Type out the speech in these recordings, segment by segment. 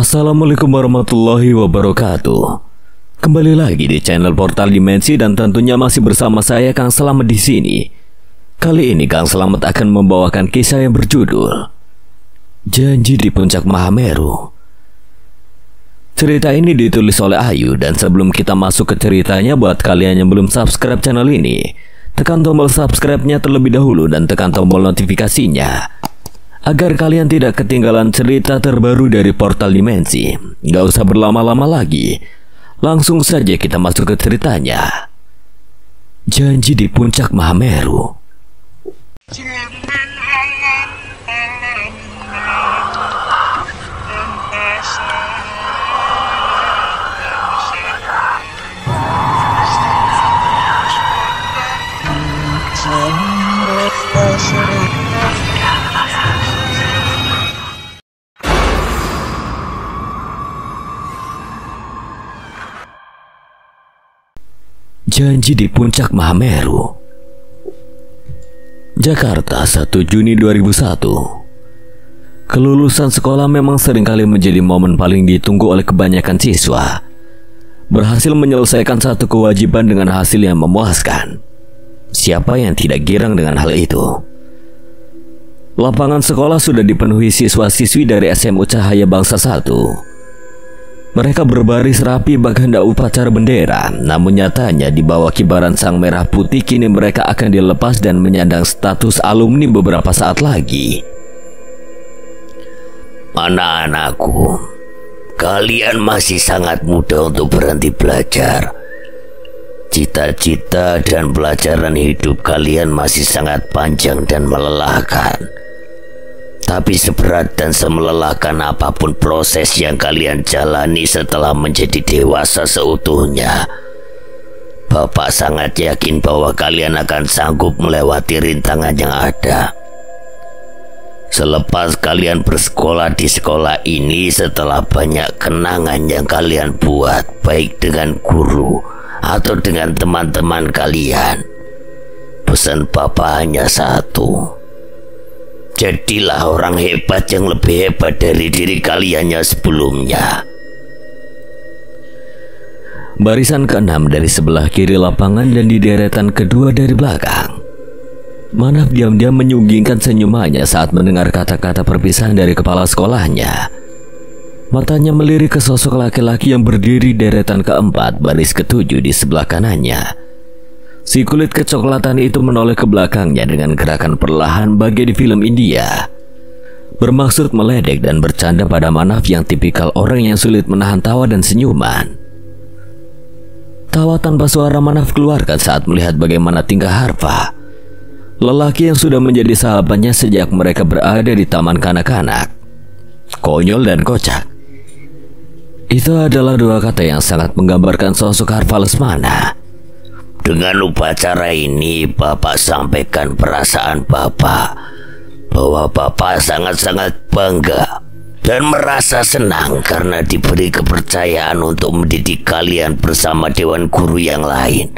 Assalamualaikum warahmatullahi wabarakatuh. Kembali lagi di channel Portal Dimensi dan tentunya masih bersama saya Kang Slamet di sini. Kali ini Kang Slamet akan membawakan kisah yang berjudul Janji di Puncak Mahameru. Cerita ini ditulis oleh Ayu, dan sebelum kita masuk ke ceritanya, buat kalian yang belum subscribe channel ini, tekan tombol subscribe-nya terlebih dahulu dan tekan tombol notifikasinya agar kalian tidak ketinggalan cerita terbaru dari Portal Dimensi. Gak usah berlama-lama lagi, langsung saja kita masuk ke ceritanya. Janji di Puncak Mahameru. Janji di Puncak Mahameru. Jakarta, 1 Juni 2001. Kelulusan sekolah memang seringkali menjadi momen paling ditunggu oleh kebanyakan siswa. Berhasil menyelesaikan satu kewajiban dengan hasil yang memuaskan. Siapa yang tidak girang dengan hal itu? Lapangan sekolah sudah dipenuhi siswa-siswi dari SMU Cahaya Bangsa 1. Mereka berbaris rapi bak hendak upacara bendera, namun nyatanya di bawah kibaran sang merah putih kini mereka akan dilepas dan menyandang status alumni beberapa saat lagi. Anak-anakku, kalian masih sangat muda untuk berhenti belajar. Cita-cita dan pelajaran hidup kalian masih sangat panjang dan melelahkan. Tapi seberat dan semelelahkan apapun proses yang kalian jalani setelah menjadi dewasa seutuhnya, Bapak sangat yakin bahwa kalian akan sanggup melewati rintangan yang ada. Selepas kalian bersekolah di sekolah ini, setelah banyak kenangan yang kalian buat, baik dengan guru atau dengan teman-teman kalian, pesan Bapak hanya satu: jadilah orang hebat yang lebih hebat dari diri kalian yang sebelumnya. Barisan ke-6 dari sebelah kiri lapangan dan di deretan kedua dari belakang. Manaf diam-diam menyunggingkan senyumannya saat mendengar kata-kata perpisahan dari kepala sekolahnya. Matanya melirik ke sosok laki-laki yang berdiri deretan keempat baris ke-7 di sebelah kanannya. Si kulit kecoklatan itu menoleh ke belakangnya dengan gerakan perlahan bagai di film India, bermaksud meledek dan bercanda pada Manaf yang tipikal orang yang sulit menahan tawa dan senyuman. Tawa tanpa suara Manaf keluarkan saat melihat bagaimana tingkah Harfa, lelaki yang sudah menjadi sahabatnya sejak mereka berada di taman kanak-kanak. Konyol dan kocak. Itu adalah dua kata yang sangat menggambarkan sosok Harfa Lesmana. Dengan upacara ini, Bapak sampaikan perasaan Bapak bahwa Bapak sangat-sangat bangga dan merasa senang karena diberi kepercayaan untuk mendidik kalian bersama Dewan Guru yang lain.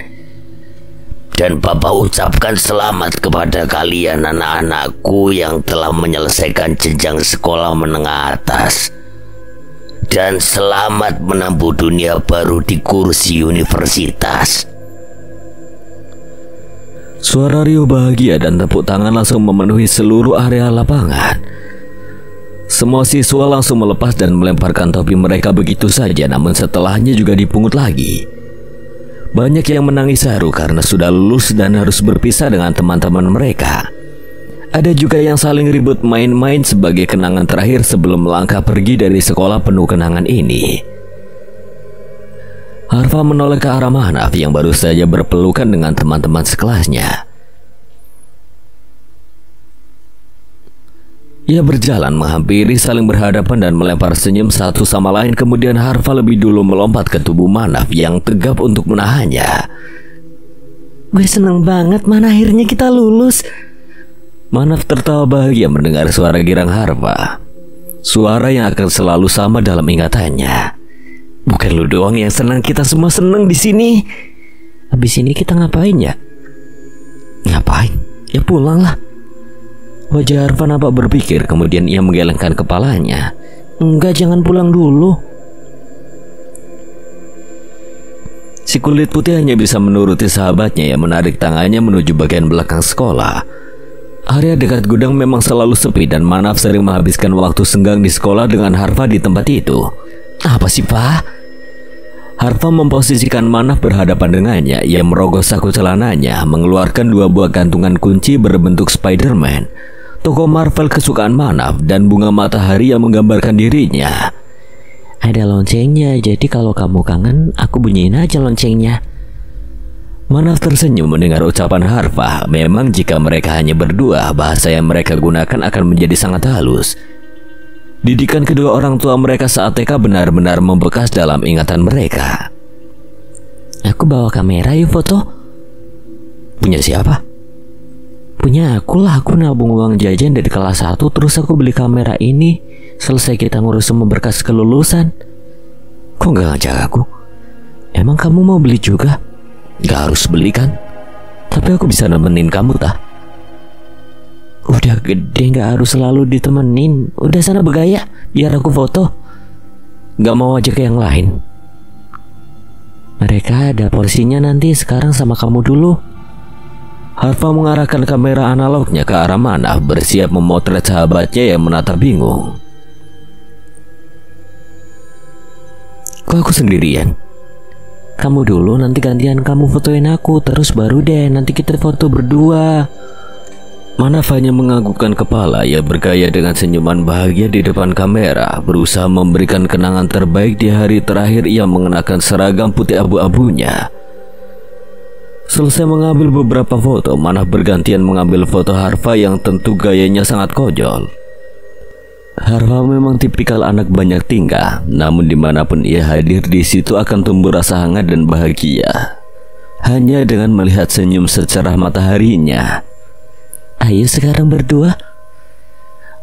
Dan Bapak ucapkan selamat kepada kalian anak-anakku yang telah menyelesaikan jenjang sekolah menengah atas. Dan selamat menempuh dunia baru di kursi universitas. Suara riuh bahagia dan tepuk tangan langsung memenuhi seluruh area lapangan. Semua siswa langsung melepas dan melemparkan topi mereka begitu saja, namun setelahnya juga dipungut lagi. Banyak yang menangis haru karena sudah lulus dan harus berpisah dengan teman-teman mereka. Ada juga yang saling ribut main-main sebagai kenangan terakhir sebelum melangkah pergi dari sekolah penuh kenangan ini. Harfa menoleh ke arah Manaf yang baru saja berpelukan dengan teman-teman sekelasnya. Ia berjalan menghampiri, saling berhadapan dan melempar senyum satu sama lain. Kemudian Harfa lebih dulu melompat ke tubuh Manaf yang tegap untuk menahannya. Gue seneng banget, Man, akhirnya kita lulus. Manaf tertawa bahagia mendengar suara girang Harfa. Suara yang akan selalu sama dalam ingatannya. Bukan lu doang yang senang, kita semua senang di sini. Habis ini kita ngapain ya? Ngapain? Ya pulang lah. Wajah Harfa nampak berpikir, kemudian ia menggelengkan kepalanya. Enggak, jangan pulang dulu. Si kulit putih hanya bisa menuruti sahabatnya yang menarik tangannya menuju bagian belakang sekolah. Area dekat gudang memang selalu sepi dan Manaf sering menghabiskan waktu senggang di sekolah dengan Harfa di tempat itu. Apa sih, Pak? Harfa memposisikan Manaf berhadapan dengannya. Ia merogoh saku celananya, mengeluarkan 2 buah gantungan kunci berbentuk Spider-Man, tokoh Marvel kesukaan Manaf, dan bunga matahari yang menggambarkan dirinya. Ada loncengnya, jadi kalau kamu kangen, aku bunyiin aja loncengnya. Manaf tersenyum mendengar ucapan Harfa. Memang jika mereka hanya berdua, bahasa yang mereka gunakan akan menjadi sangat halus. Didikan kedua orang tua mereka saat TK benar-benar membekas dalam ingatan mereka. Aku bawa kamera yuk foto. Punya siapa? Punya aku lah, aku nabung uang jajan dari kelas 1, terus aku beli kamera ini. Selesai kita ngurus semua berkas kelulusan. Kok gak ngajak aku? Emang kamu mau beli juga? Gak harus beli kan? Tapi aku bisa nemenin kamu tak? Udah gede gak harus selalu ditemenin. Udah sana bergaya, biar aku foto. Gak mau ajak yang lain? Mereka ada porsinya nanti, sekarang sama kamu dulu. Harfa mengarahkan kamera analognya ke arah Manaf, bersiap memotret sahabatnya yang menatap bingung. Kok aku sendirian? Kamu dulu, nanti gantian kamu fotoin aku, terus baru deh nanti kita foto berdua. Manaf hanya menganggukkan kepala. Ia bergaya dengan senyuman bahagia di depan kamera, berusaha memberikan kenangan terbaik di hari terakhir ia mengenakan seragam putih abu-abunya. Selesai mengambil beberapa foto, Manaf bergantian mengambil foto Harfa yang tentu gayanya sangat konyol. Harfa memang tipikal anak banyak tingkah, namun dimanapun ia hadir di situ akan tumbuh rasa hangat dan bahagia. Hanya dengan melihat senyum secerah mataharinya. Ayo sekarang berdua.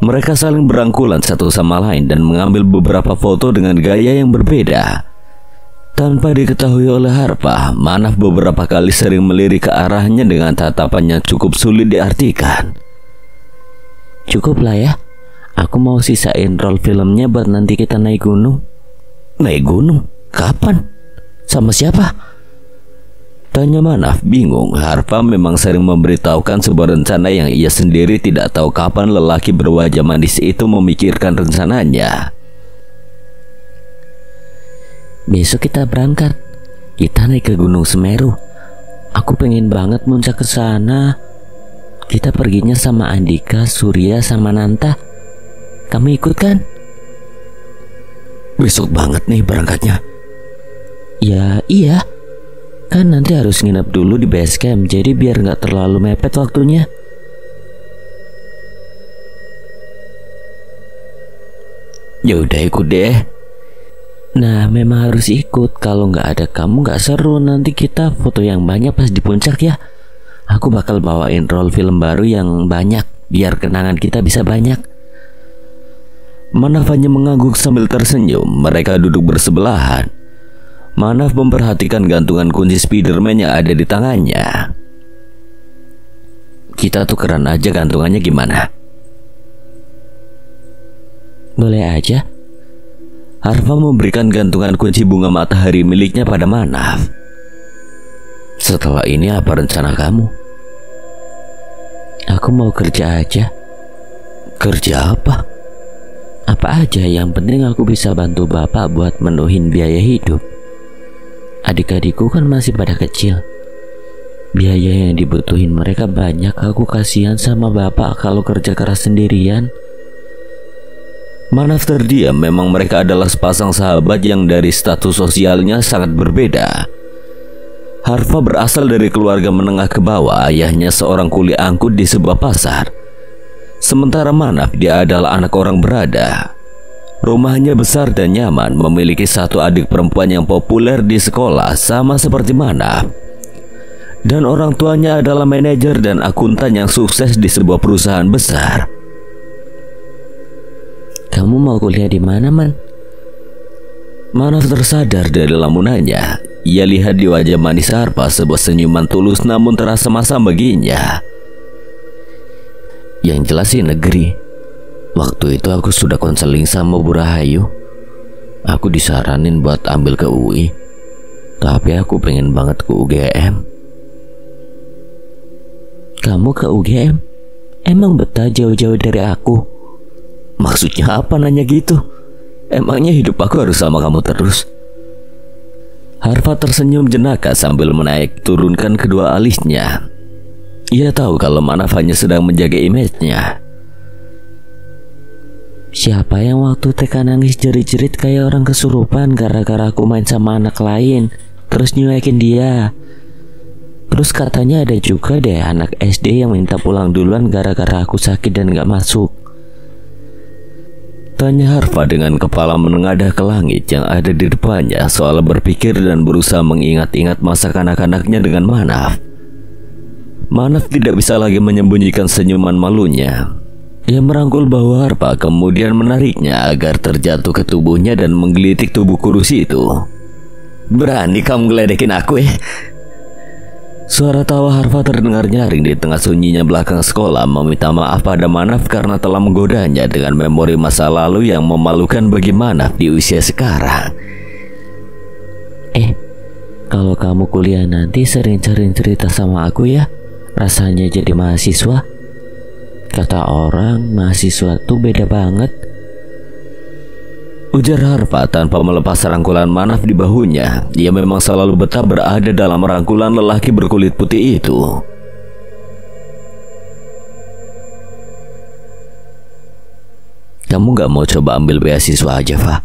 Mereka saling berangkulan satu sama lain dan mengambil beberapa foto dengan gaya yang berbeda. Tanpa diketahui oleh Harfa, Manaf beberapa kali sering melirik ke arahnya dengan tatapan yang cukup sulit diartikan. Cukup lah ya. Aku mau sisain roll filmnya buat nanti kita naik gunung. Naik gunung? Kapan? Sama siapa? Tanya Manaf bingung. Harfa memang sering memberitahukan sebuah rencana yang ia sendiri tidak tahu kapan lelaki berwajah manis itu memikirkan rencananya. Besok kita berangkat. Kita naik ke Gunung Semeru. Aku pengen banget muncak ke sana. Kita perginya sama Andika, Surya, sama Nanta. Kamu ikut kan? Besok banget nih berangkatnya. Ya iya. Kan nanti harus nginep dulu di base camp, jadi biar gak terlalu mepet waktunya. Ya udah ikut deh. Nah memang harus ikut. Kalau gak ada kamu gak seru. Nanti kita foto yang banyak pas di puncak ya. Aku bakal bawain roll film baru yang banyak, biar kenangan kita bisa banyak. Manaf hanya mengangguk sambil tersenyum. Mereka duduk bersebelahan. Manaf memperhatikan gantungan kunci Spider-Man yang ada di tangannya. Kita tukeran aja gantungannya gimana? Boleh aja. Harfa memberikan gantungan kunci bunga matahari miliknya pada Manaf. Setelah ini apa rencana kamu? Aku mau kerja aja. Kerja apa? Apa aja, yang penting aku bisa bantu bapak buat menuhin biaya hidup. Adik-adikku kan masih pada kecil. Biaya yang dibutuhin mereka banyak. Aku kasihan sama bapak kalau kerja keras sendirian. Manaf terdiam. Memang mereka adalah sepasang sahabat yang dari status sosialnya sangat berbeda. Harfa berasal dari keluarga menengah ke bawah. Ayahnya seorang kuli angkut di sebuah pasar. Sementara Manaf, dia adalah anak orang berada. Rumahnya besar dan nyaman, memiliki satu adik perempuan yang populer di sekolah sama seperti Manaf. Dan orang tuanya adalah manajer dan akuntan yang sukses di sebuah perusahaan besar. Kamu mau kuliah di mana, Man? Manaf tersadar dari lamunannya. Ia lihat di wajah manis Harfa sebuah senyuman tulus namun terasa masam baginya. Yang jelas sih negeri. Waktu itu aku sudah konseling sama Bu Rahayu. Aku disaranin buat ambil ke UI, tapi aku pengen banget ke UGM. Kamu ke UGM? Emang betah jauh-jauh dari aku? Maksudnya apa nanya gitu? Emangnya hidup aku harus sama kamu terus? Harfa tersenyum jenaka sambil menaik turunkan kedua alisnya. Ia tahu kalau Manaf hanya sedang menjaga image-nya. Siapa yang waktu TK nangis jerit-jerit kayak orang kesurupan gara-gara aku main sama anak lain, terus nyuekin dia? Terus katanya ada juga deh anak SD yang minta pulang duluan gara-gara aku sakit dan gak masuk. Tanya Harfa dengan kepala menengadah ke langit yang ada di depannya, soal berpikir dan berusaha mengingat-ingat masa kanak-kanaknya dengan Manaf. Manaf tidak bisa lagi menyembunyikan senyuman malunya. Ia merangkul bahu Harfa kemudian menariknya agar terjatuh ke tubuhnya dan menggelitik tubuh kurus itu. Berani kamu ngeledekin aku ya? Suara tawa Harfa terdengar nyaring di tengah sunyinya belakang sekolah, meminta maaf pada Manaf karena telah menggodanya dengan memori masa lalu yang memalukan bagi Manaf di usia sekarang. Kalau kamu kuliah nanti sering-sering cerita sama aku ya, rasanya jadi mahasiswa. Kata orang, mahasiswa tuh beda banget, ujar Harfa tanpa melepas rangkulan Manaf di bahunya. Dia memang selalu betah berada dalam rangkulan lelaki berkulit putih itu. Kamu gak mau coba ambil beasiswa aja, Fa?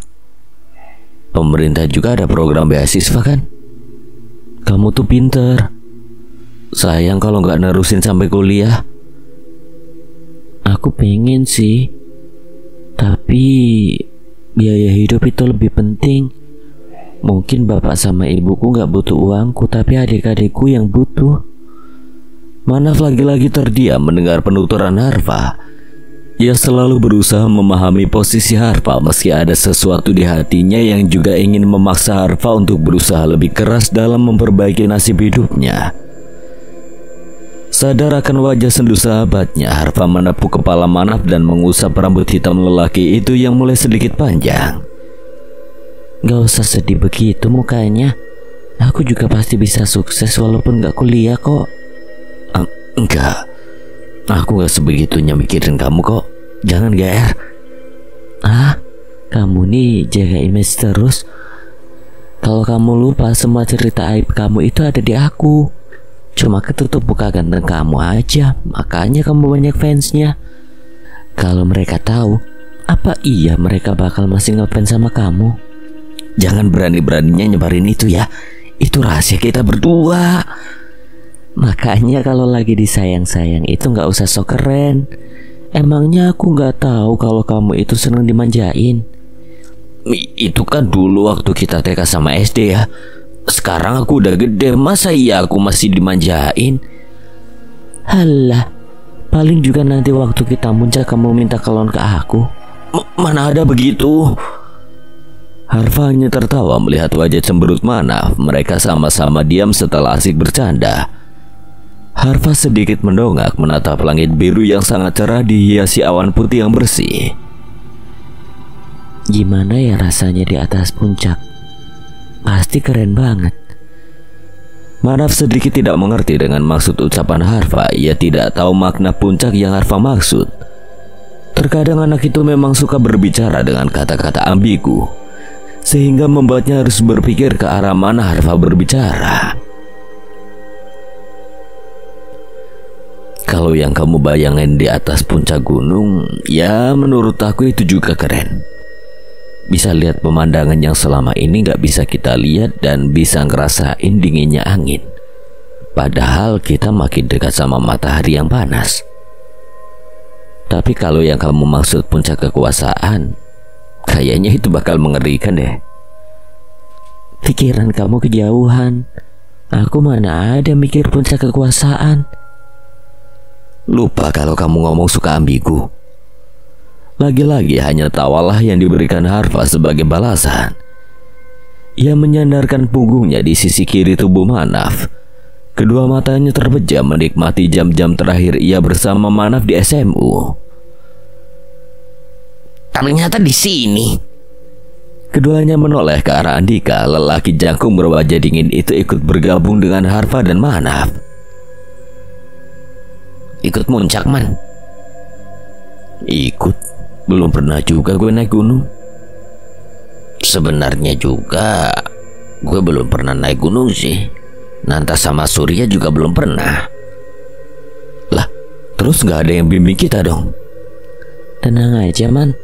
Pemerintah juga ada program beasiswa kan? Kamu tuh pinter. Sayang kalau gak nerusin sampai kuliah. Aku pengen sih, tapi biaya hidup itu lebih penting. Mungkin bapak sama ibuku gak butuh uangku, tapi adik-adikku yang butuh. Manaf lagi-lagi terdiam mendengar penuturan Harfa. Ia selalu berusaha memahami posisi Harfa meski ada sesuatu di hatinya yang juga ingin memaksa Harfa untuk berusaha lebih keras dalam memperbaiki nasib hidupnya. Sadar akan wajah sendu sahabatnya, Harfa menepuk kepala Manaf dan mengusap rambut hitam lelaki itu yang mulai sedikit panjang. Gak usah sedih begitu mukanya. Aku juga pasti bisa sukses walaupun gak kuliah kok. Enggak, aku gak sebegitunya mikirin kamu kok. Jangan GR. Kamu nih jaga image terus. Kalau kamu lupa, semua cerita aib kamu itu ada di aku. Cuma ketutup muka ganteng kamu aja, makanya kamu banyak fansnya. Kalau mereka tahu, apa iya mereka bakal masih ngefans sama kamu? Jangan berani-beraninya nyebarin itu ya. Itu rahasia kita berdua. Makanya kalau lagi disayang-sayang itu gak usah sok keren. Emangnya aku gak tahu kalau kamu itu senang dimanjain? Itu kan dulu waktu kita TK sama SD ya. Sekarang aku udah gede, masa iya aku masih dimanjain? Halah, paling juga nanti waktu kita muncak kamu minta kelon ke aku. Mana ada begitu? Harfa hanya tertawa melihat wajah cemberut Manaf. Mereka sama-sama diam setelah asik bercanda. Harfa sedikit mendongak menatap langit biru yang sangat cerah dihiasi awan putih yang bersih. Gimana ya rasanya di atas puncak? Pasti keren banget. Manaf sedikit tidak mengerti dengan maksud ucapan Harfa. Ia tidak tahu makna puncak yang Harfa maksud. Terkadang anak itu memang suka berbicara dengan kata-kata ambigu, sehingga membuatnya harus berpikir ke arah mana Harfa berbicara. Kalau yang kamu bayangin di atas puncak gunung, ya menurut aku itu juga keren. Bisa lihat pemandangan yang selama ini gak bisa kita lihat dan bisa ngerasain dinginnya angin. Padahal kita makin dekat sama matahari yang panas. Tapi kalau yang kamu maksud puncak kekuasaan, kayaknya itu bakal mengerikan deh. Pikiran kamu kejauhan. Aku mana ada mikir puncak kekuasaan. Lupa kalau kamu ngomong suka ambigu. Lagi-lagi hanya tawalah yang diberikan Harfa sebagai balasan. Ia menyandarkan punggungnya di sisi kiri tubuh Manaf. Kedua matanya terpejam menikmati jam-jam terakhir ia bersama Manaf di SMU. ternyata di sini. Keduanya menoleh ke arah Andika. Lelaki jangkung berwajah dingin itu ikut bergabung dengan Harfa dan Manaf. Ikut muncak, Man? Ikut? Belum pernah juga gue naik gunung. Sebenarnya juga gue belum pernah naik gunung sih. Nanta sama Surya juga belum pernah. Lah, terus gak ada yang bimbing kita dong? Tenang aja, Man.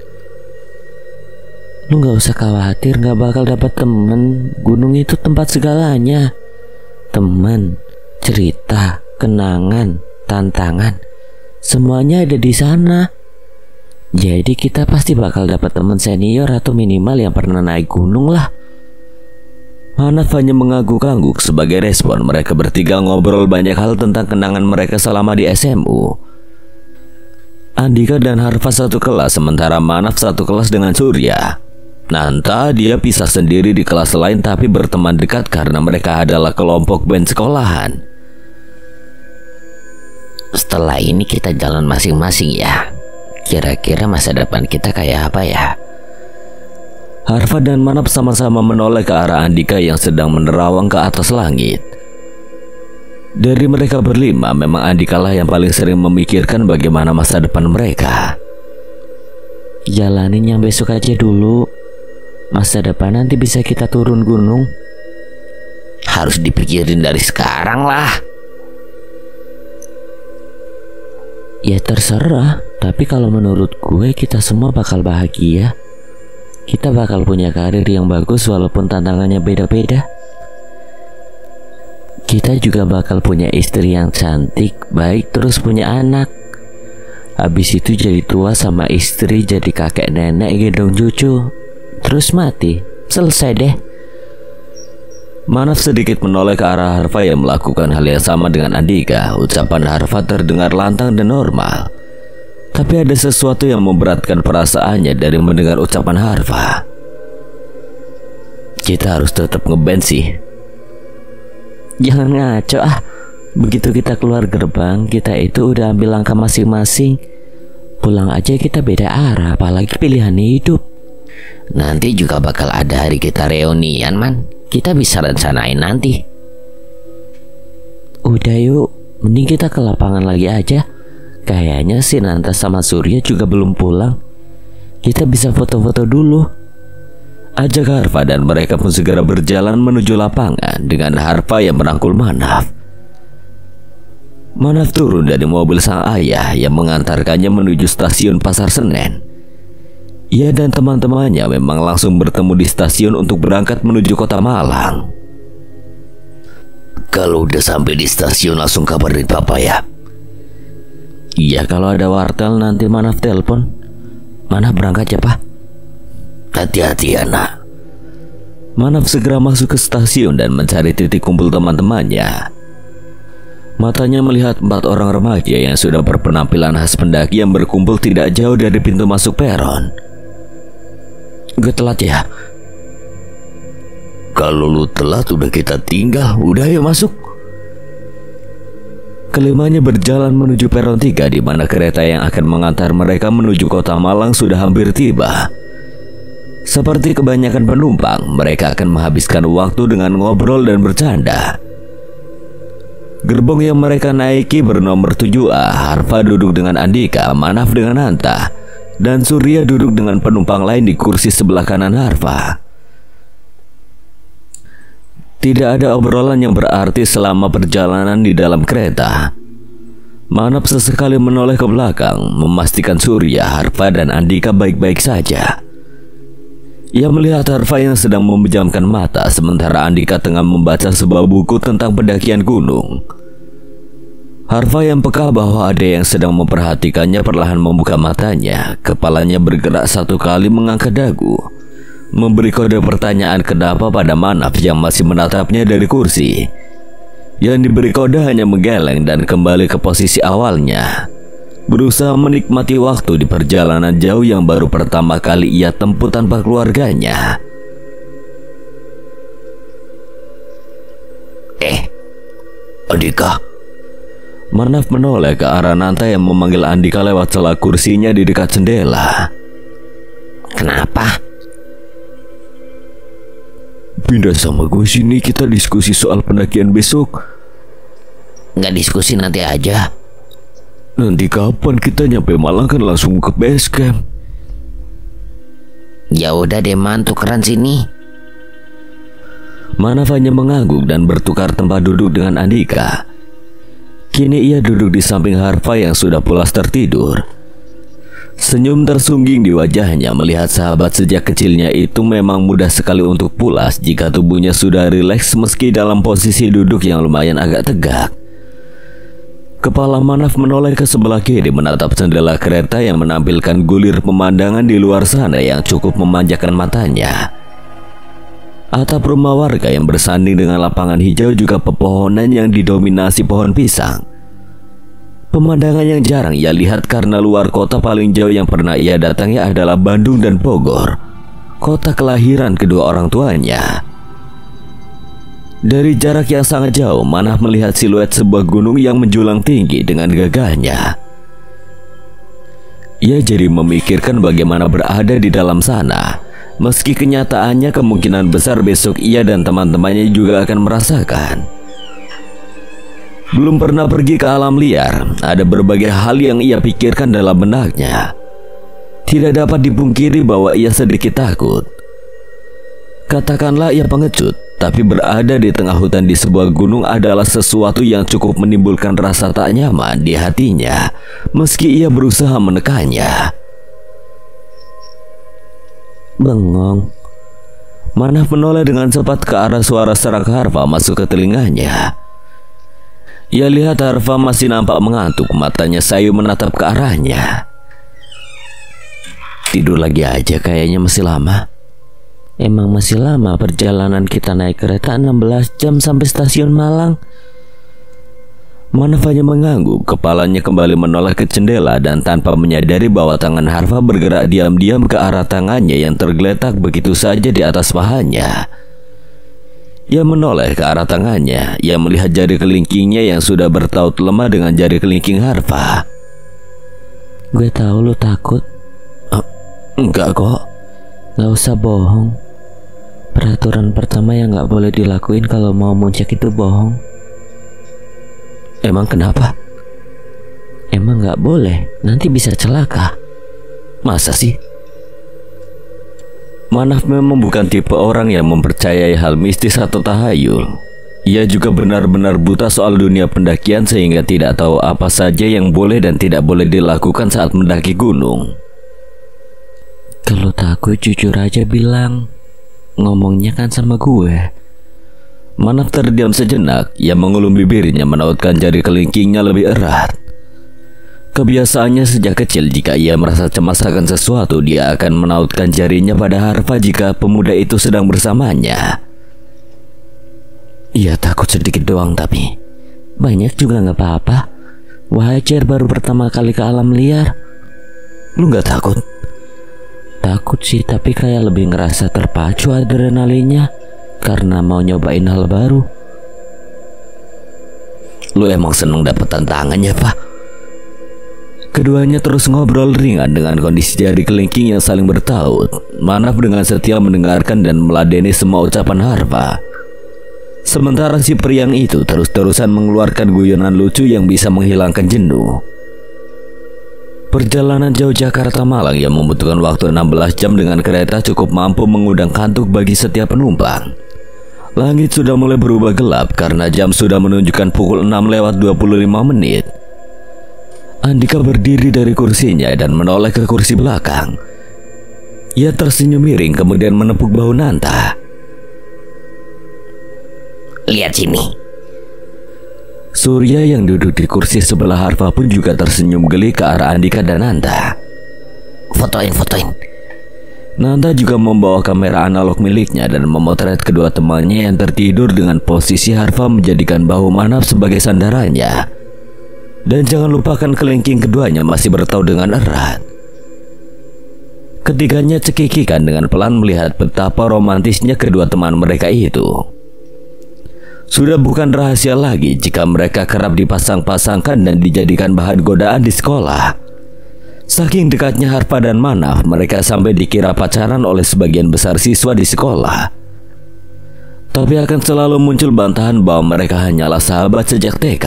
Lu gak usah khawatir gak bakal dapat temen. Gunung itu tempat segalanya. Temen, cerita, kenangan, tantangan, semuanya ada di sana. Jadi kita pasti bakal dapat teman senior atau minimal yang pernah naik gunung lah. Manaf hanya mengangguk-angguk sebagai respon. Mereka bertiga ngobrol banyak hal tentang kenangan mereka selama di SMU. Andika dan Harfa satu kelas, sementara Manaf satu kelas dengan Surya. Nanta dia pisah sendiri di kelas lain tapi berteman dekat karena mereka adalah kelompok band sekolahan. Setelah ini kita jalan masing-masing ya. Kira-kira masa depan kita kayak apa ya? Harfa dan Manaf sama-sama menoleh ke arah Andika yang sedang menerawang ke atas langit. Dari mereka berlima, memang Andika lah yang paling sering memikirkan bagaimana masa depan mereka. Jalanin yang besok aja dulu. Masa depan nanti bisa kita turun gunung. Harus dipikirin dari sekarang lah. Ya terserah, tapi kalau menurut gue kita semua bakal bahagia. Kita bakal punya karir yang bagus walaupun tantangannya beda-beda. Kita juga bakal punya istri yang cantik, baik, terus punya anak. Habis itu jadi tua sama istri, jadi kakek nenek gendong cucu, terus mati. Selesai deh. Manaf sedikit menoleh ke arah Harfa yang melakukan hal yang sama dengan Andika. Ucapan Harfa terdengar lantang dan normal, tapi ada sesuatu yang memberatkan perasaannya dari mendengar ucapan Harfa. Kita harus tetap ngeband sih. Jangan ngaco ah. Begitu kita keluar gerbang, kita itu udah ambil langkah masing-masing. Pulang aja kita beda arah, apalagi pilihan hidup. Nanti juga bakal ada hari kita reunian, Man. Kita bisa rencanain nanti. Udah yuk, mending kita ke lapangan lagi aja. Kayaknya si Nanta sama Surya juga belum pulang. Kita bisa foto-foto dulu. Ajak Harfa dan mereka pun segera berjalan menuju lapangan dengan Harfa yang merangkul Manaf. Manaf turun dari mobil sang ayah yang mengantarkannya menuju stasiun Pasar Senen. Ia dan teman-temannya memang langsung bertemu di stasiun untuk berangkat menuju kota Malang. Kalau udah sampai di stasiun langsung kabarin papa ya. Iya, kalau ada wartel nanti Manaf telepon. Manaf berangkat ya Pak. Hati-hati anak. Manaf segera masuk ke stasiun dan mencari titik kumpul teman-temannya. Matanya melihat 4 orang remaja yang sudah berpenampilan khas pendaki yang berkumpul tidak jauh dari pintu masuk peron. Gue telat ya? Kalau lu telat udah kita tinggal. Udah yuk masuk. Kelimanya berjalan menuju peron 3 di mana kereta yang akan mengantar mereka menuju kota Malang sudah hampir tiba. Seperti kebanyakan penumpang, mereka akan menghabiskan waktu dengan ngobrol dan bercanda. Gerbong yang mereka naiki bernomor 7A. Harfa duduk dengan Andika, Manaf dengan Nanta, dan Surya duduk dengan penumpang lain di kursi sebelah kanan Harfa. Tidak ada obrolan yang berarti selama perjalanan di dalam kereta. Manaf sesekali menoleh ke belakang, memastikan Surya, Harfa, dan Andika baik-baik saja. Ia melihat Harfa yang sedang memejamkan mata, sementara Andika tengah membaca sebuah buku tentang pendakian gunung. Harfa yang peka bahwa ada yang sedang memperhatikannya perlahan membuka matanya. Kepalanya bergerak satu kali mengangkat dagu, memberi kode pertanyaan kenapa pada Manaf yang masih menatapnya dari kursi. Yang diberi kode hanya menggeleng dan kembali ke posisi awalnya, berusaha menikmati waktu di perjalanan jauh yang baru pertama kali ia tempuh tanpa keluarganya. Andika. Manaf menoleh ke arah Nanta yang memanggil Andika lewat celah kursinya di dekat jendela. Kenapa? Pindah sama gue sini, kita diskusi soal pendakian besok. Nggak diskusi nanti aja. Nanti kapan kita nyampe Malang kan langsung ke base camp. Ya udah deh Man, tukeran sini. Manaf hanya mengangguk dan bertukar tempat duduk dengan Andika. Kini ia duduk di samping Harfa yang sudah pulas tertidur. Senyum tersungging di wajahnya melihat sahabat sejak kecilnya itu memang mudah sekali untuk pulas jika tubuhnya sudah rileks meski dalam posisi duduk yang lumayan agak tegak. Kepala Manaf menoleh ke sebelah kiri menatap jendela kereta yang menampilkan gulir pemandangan di luar sana yang cukup memanjakan matanya. Atap rumah warga yang bersanding dengan lapangan hijau juga pepohonan yang didominasi pohon pisang. Pemandangan yang jarang ia lihat karena luar kota paling jauh yang pernah ia datangi adalah Bandung dan Bogor, kota kelahiran kedua orang tuanya. Dari jarak yang sangat jauh, Manaf melihat siluet sebuah gunung yang menjulang tinggi dengan gagahnya. Ia jadi memikirkan bagaimana berada di dalam sana, meski kenyataannya kemungkinan besar besok ia dan teman-temannya juga akan merasakan. Belum pernah pergi ke alam liar, ada berbagai hal yang ia pikirkan dalam benaknya. Tidak dapat dipungkiri bahwa ia sedikit takut. Katakanlah ia pengecut, tapi berada di tengah hutan di sebuah gunung adalah sesuatu yang cukup menimbulkan rasa tak nyaman di hatinya, meski ia berusaha menekannya. Bengong. Manaf menoleh dengan cepat ke arah suara serak Harfa masuk ke telinganya. Ia lihat Harfa masih nampak mengantuk, matanya sayu menatap ke arahnya. Tidur lagi aja kayaknya, masih lama. Emang masih lama perjalanan kita naik kereta 16 jam sampai stasiun Malang. Manaf hanya mengangguk, kepalanya kembali menoleh ke jendela dan tanpa menyadari bahwa tangan Harfa bergerak diam-diam ke arah tangannya yang tergeletak begitu saja di atas pahanya. Ia menoleh ke arah tangannya, ia melihat jari kelingkingnya yang sudah bertaut lemah dengan jari kelingking Harfa. Gue tahu lu takut. Enggak kok. Gak usah bohong. Peraturan pertama yang gak boleh dilakuin kalau mau muncak itu bohong. Emang kenapa? Emang gak boleh, nanti bisa celaka. Masa sih? Manaf memang bukan tipe orang yang mempercayai hal mistis atau tahayul. Ia juga benar-benar buta soal dunia pendakian sehingga tidak tahu apa saja yang boleh dan tidak boleh dilakukan saat mendaki gunung. Kalau takut jujur aja bilang. Ngomongnya kan sama gue. Manaf terdiam sejenak. Ia mengulum bibirnya menautkan jari kelingkingnya lebih erat. Kebiasaannya sejak kecil jika ia merasa cemas akan sesuatu, dia akan menautkan jarinya pada Harfa jika pemuda itu sedang bersamanya. Ia takut sedikit doang, tapi banyak juga gak apa-apa. Wajar, baru pertama kali ke alam liar. Lu gak takut? Takut sih, tapi kayak lebih ngerasa terpacu adrenalinnya karena mau nyobain hal baru. Lu emang seneng dapet tantangannya, Pak? Keduanya terus ngobrol ringan dengan kondisi jari kelingking yang saling bertaut. Manaf dengan setia mendengarkan dan meladeni semua ucapan Harfa. Sementara si priang itu terus-terusan mengeluarkan guyonan lucu yang bisa menghilangkan jenuh. Perjalanan jauh Jakarta-Malang yang membutuhkan waktu 16 jam dengan kereta cukup mampu mengundang kantuk bagi setiap penumpang. Langit sudah mulai berubah gelap karena jam sudah menunjukkan pukul 6:25 menit. Andika berdiri dari kursinya dan menoleh ke kursi belakang. Ia tersenyum miring kemudian menepuk bahu Nanta. Lihat sini. Surya yang duduk di kursi sebelah Harfa pun juga tersenyum geli ke arah Andika dan Nanta. Fotoin. Nanta juga membawa kamera analog miliknya dan memotret kedua temannya yang tertidur dengan posisi Harfa menjadikan bahu Manaf sebagai sandarannya. Dan jangan lupakan kelingking keduanya masih bertaut dengan erat. Ketiganya cekikikan dengan pelan melihat betapa romantisnya kedua teman mereka itu. Sudah bukan rahasia lagi jika mereka kerap dipasang-pasangkan dan dijadikan bahan godaan di sekolah. Saking dekatnya Harfa dan Manaf, mereka sampai dikira pacaran oleh sebagian besar siswa di sekolah. Tapi akan selalu muncul bantahan bahwa mereka hanyalah sahabat sejak TK.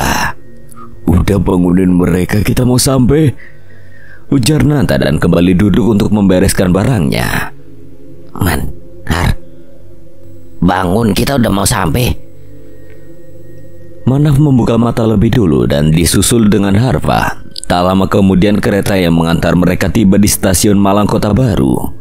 "Udah bangunin mereka, kita mau sampai," ujar Nanta dan kembali duduk untuk membereskan barangnya. Man, Har, bangun, kita udah mau sampai. Manaf membuka mata lebih dulu dan disusul dengan Harfa. Tak lama kemudian kereta yang mengantar mereka tiba di stasiun Malang Kota Baru.